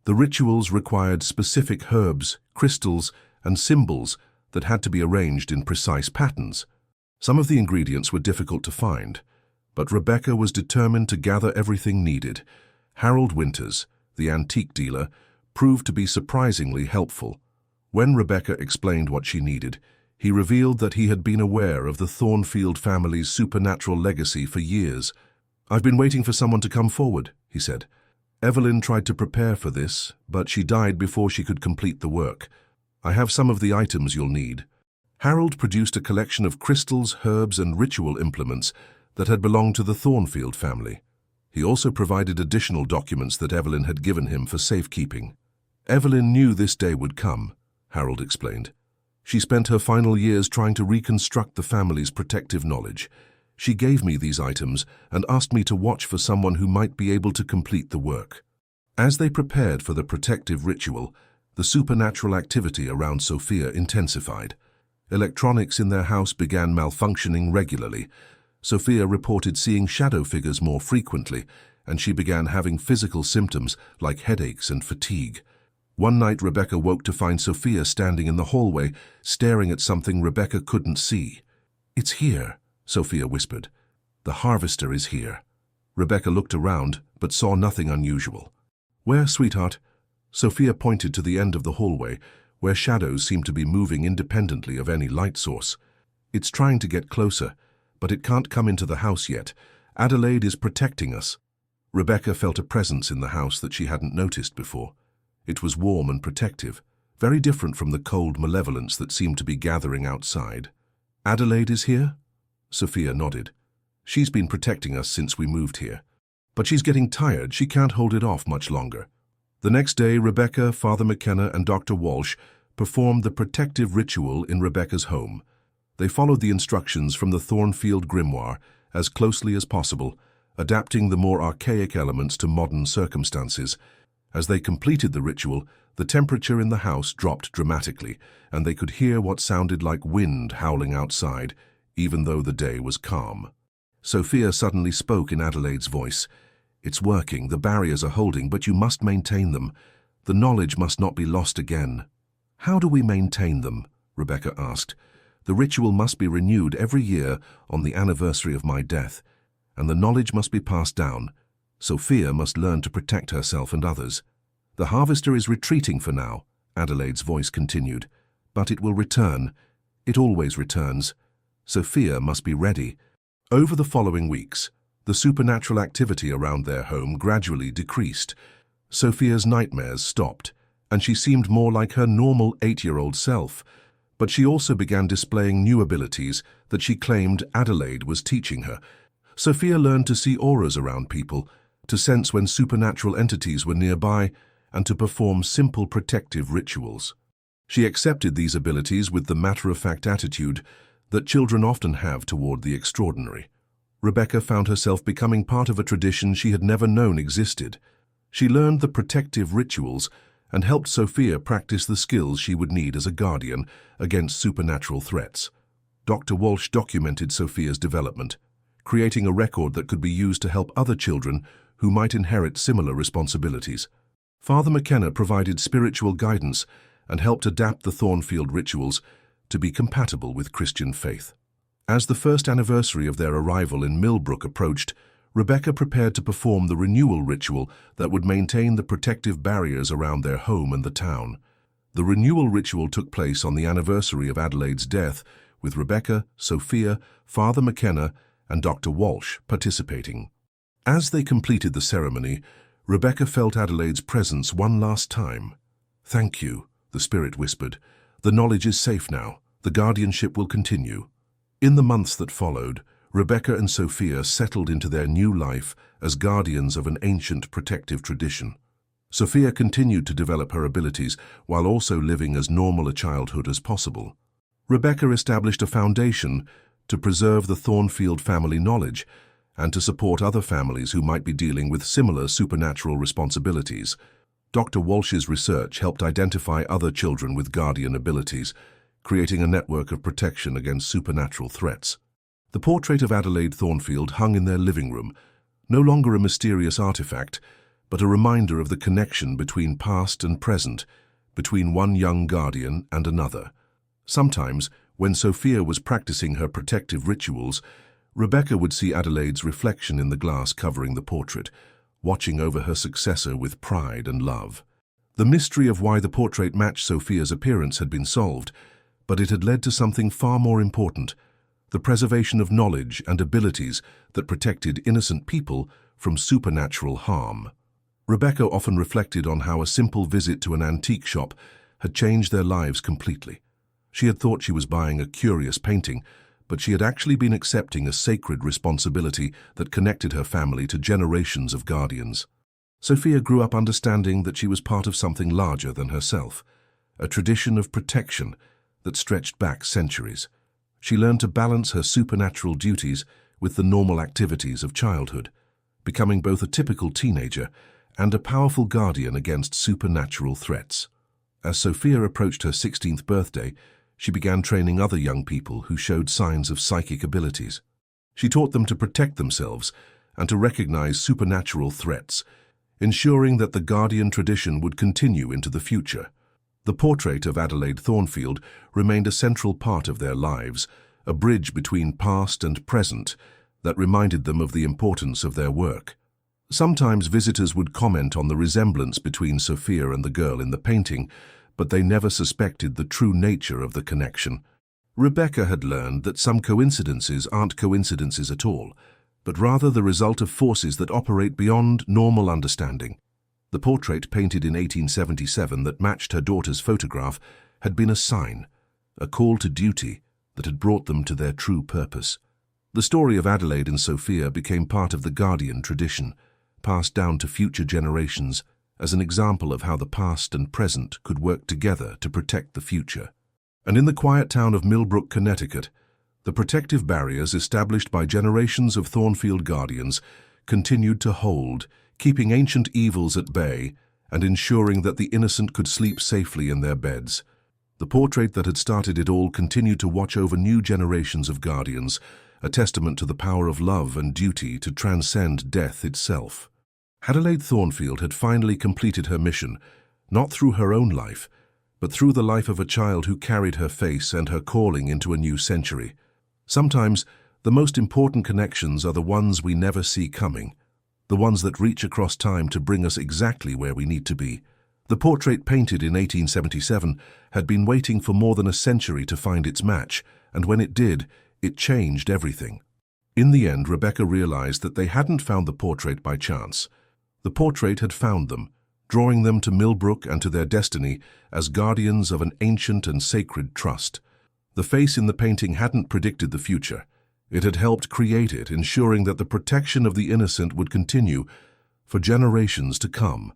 The rituals required specific herbs, crystals, and symbols that had to be arranged in precise patterns. Some of the ingredients were difficult to find, but Rebecca was determined to gather everything needed. Harold Winters, the antique dealer, proved to be surprisingly helpful. When Rebecca explained what she needed, he revealed that he had been aware of the Thornfield family's supernatural legacy for years. "I've been waiting for someone to come forward," he said. "Evelyn tried to prepare for this, but she died before she could complete the work. I have some of the items you'll need." Harold produced a collection of crystals, herbs, and ritual implements that had belonged to the Thornfield family. He also provided additional documents that Evelyn had given him for safekeeping. "Evelyn knew this day would come," Harold explained. "She spent her final years trying to reconstruct the family's protective knowledge. She gave me these items and asked me to watch for someone who might be able to complete the work." As they prepared for the protective ritual, the supernatural activity around Sophia intensified. Electronics in their house began malfunctioning regularly. Sophia reported seeing shadow figures more frequently, and she began having physical symptoms like headaches and fatigue. One night, Rebecca woke to find Sophia standing in the hallway, staring at something Rebecca couldn't see. "It's here," Sophia whispered. "The harvester is here." Rebecca looked around, but saw nothing unusual. "Where, sweetheart?" Sophia pointed to the end of the hallway, where shadows seemed to be moving independently of any light source. "It's trying to get closer, but it can't come into the house yet. Adelaide is protecting us." Rebecca felt a presence in the house that she hadn't noticed before. It was warm and protective, very different from the cold malevolence that seemed to be gathering outside. "Adelaide is here?" Sophia nodded. "She's been protecting us since we moved here. But she's getting tired. She can't hold it off much longer." The next day, Rebecca, Father McKenna, and Dr. Walsh performed the protective ritual in Rebecca's home. They followed the instructions from the Thornfield grimoire as closely as possible, adapting the more archaic elements to modern circumstances. As they completed the ritual, the temperature in the house dropped dramatically, and they could hear what sounded like wind howling outside, even though the day was calm. Sophia suddenly spoke in Adelaide's voice. "It's working, the barriers are holding, but you must maintain them. The knowledge must not be lost again." "How do we maintain them?" Rebecca asked. "The ritual must be renewed every year on the anniversary of my death, and the knowledge must be passed down. Sophia must learn to protect herself and others." "The harvester is retreating for now," Adelaide's voice continued, "but it will return. It always returns. Sophia must be ready." Over the following weeks, the supernatural activity around their home gradually decreased. Sophia's nightmares stopped, and she seemed more like her normal 8-year-old self. But she also began displaying new abilities that she claimed Adelaide was teaching her. Sophia learned to see auras around people, to sense when supernatural entities were nearby, and to perform simple protective rituals. She accepted these abilities with the matter-of-fact attitude that children often have toward the extraordinary. Rebecca found herself becoming part of a tradition she had never known existed. She learned the protective rituals and helped Sophia practice the skills she would need as a guardian against supernatural threats. Dr. Walsh documented Sophia's development, creating a record that could be used to help other children who might inherit similar responsibilities. Father McKenna provided spiritual guidance and helped adapt the Thornfield rituals to be compatible with Christian faith. As the first anniversary of their arrival in Millbrook approached, Rebecca prepared to perform the renewal ritual that would maintain the protective barriers around their home and the town. The renewal ritual took place on the anniversary of Adelaide's death, with Rebecca, Sophia, Father McKenna, and Dr. Walsh participating. As they completed the ceremony, Rebecca felt Adelaide's presence one last time. "Thank you," the spirit whispered. "The knowledge is safe now. The guardianship will continue." In the months that followed, Rebecca and Sophia settled into their new life as guardians of an ancient protective tradition. Sophia continued to develop her abilities while also living as normal a childhood as possible. Rebecca established a foundation to preserve the Thornfield family knowledge and to support other families who might be dealing with similar supernatural responsibilities. Dr. Walsh's research helped identify other children with guardian abilities, creating a network of protection against supernatural threats. The portrait of Adelaide Thornfield hung in their living room, no longer a mysterious artifact, but a reminder of the connection between past and present, between one young guardian and another. Sometimes, when Sophia was practicing her protective rituals, Rebecca would see Adelaide's reflection in the glass covering the portrait, watching over her successor with pride and love. The mystery of why the portrait matched Sophia's appearance had been solved, but it had led to something far more important: the preservation of knowledge and abilities that protected innocent people from supernatural harm. Rebecca often reflected on how a simple visit to an antique shop had changed their lives completely. She had thought she was buying a curious painting, but she had actually been accepting a sacred responsibility that connected her family to generations of guardians. Sophia grew up understanding that she was part of something larger than herself, a tradition of protection that stretched back centuries. She learned to balance her supernatural duties with the normal activities of childhood, becoming both a typical teenager and a powerful guardian against supernatural threats. As Sophia approached her 16th birthday, she began training other young people who showed signs of psychic abilities. She taught them to protect themselves and to recognize supernatural threats, ensuring that the guardian tradition would continue into the future. The portrait of Adelaide Thornfield remained a central part of their lives, a bridge between past and present that reminded them of the importance of their work. Sometimes visitors would comment on the resemblance between Sophia and the girl in the painting, but they never suspected the true nature of the connection. Rebecca had learned that some coincidences aren't coincidences at all, but rather the result of forces that operate beyond normal understanding. The portrait painted in 1877 that matched her daughter's photograph had been a sign, a call to duty that had brought them to their true purpose. The story of Adelaide and Sophia became part of the guardian tradition, passed down to future generations as an example of how the past and present could work together to protect the future. And in the quiet town of Millbrook, Connecticut, the protective barriers established by generations of Thornfield guardians continued to hold, keeping ancient evils at bay and ensuring that the innocent could sleep safely in their beds. The portrait that had started it all continued to watch over new generations of guardians, a testament to the power of love and duty to transcend death itself. Adelaide Thornfield had finally completed her mission, not through her own life, but through the life of a child who carried her face and her calling into a new century. Sometimes, the most important connections are the ones we never see coming, the ones that reach across time to bring us exactly where we need to be. The portrait painted in 1877 had been waiting for more than a century to find its match, and when it did, it changed everything. In the end, Rebecca realized that they hadn't found the portrait by chance. The portrait had found them, drawing them to Millbrook and to their destiny as guardians of an ancient and sacred trust. The face in the painting hadn't predicted the future. It had helped create it, ensuring that the protection of the innocent would continue for generations to come.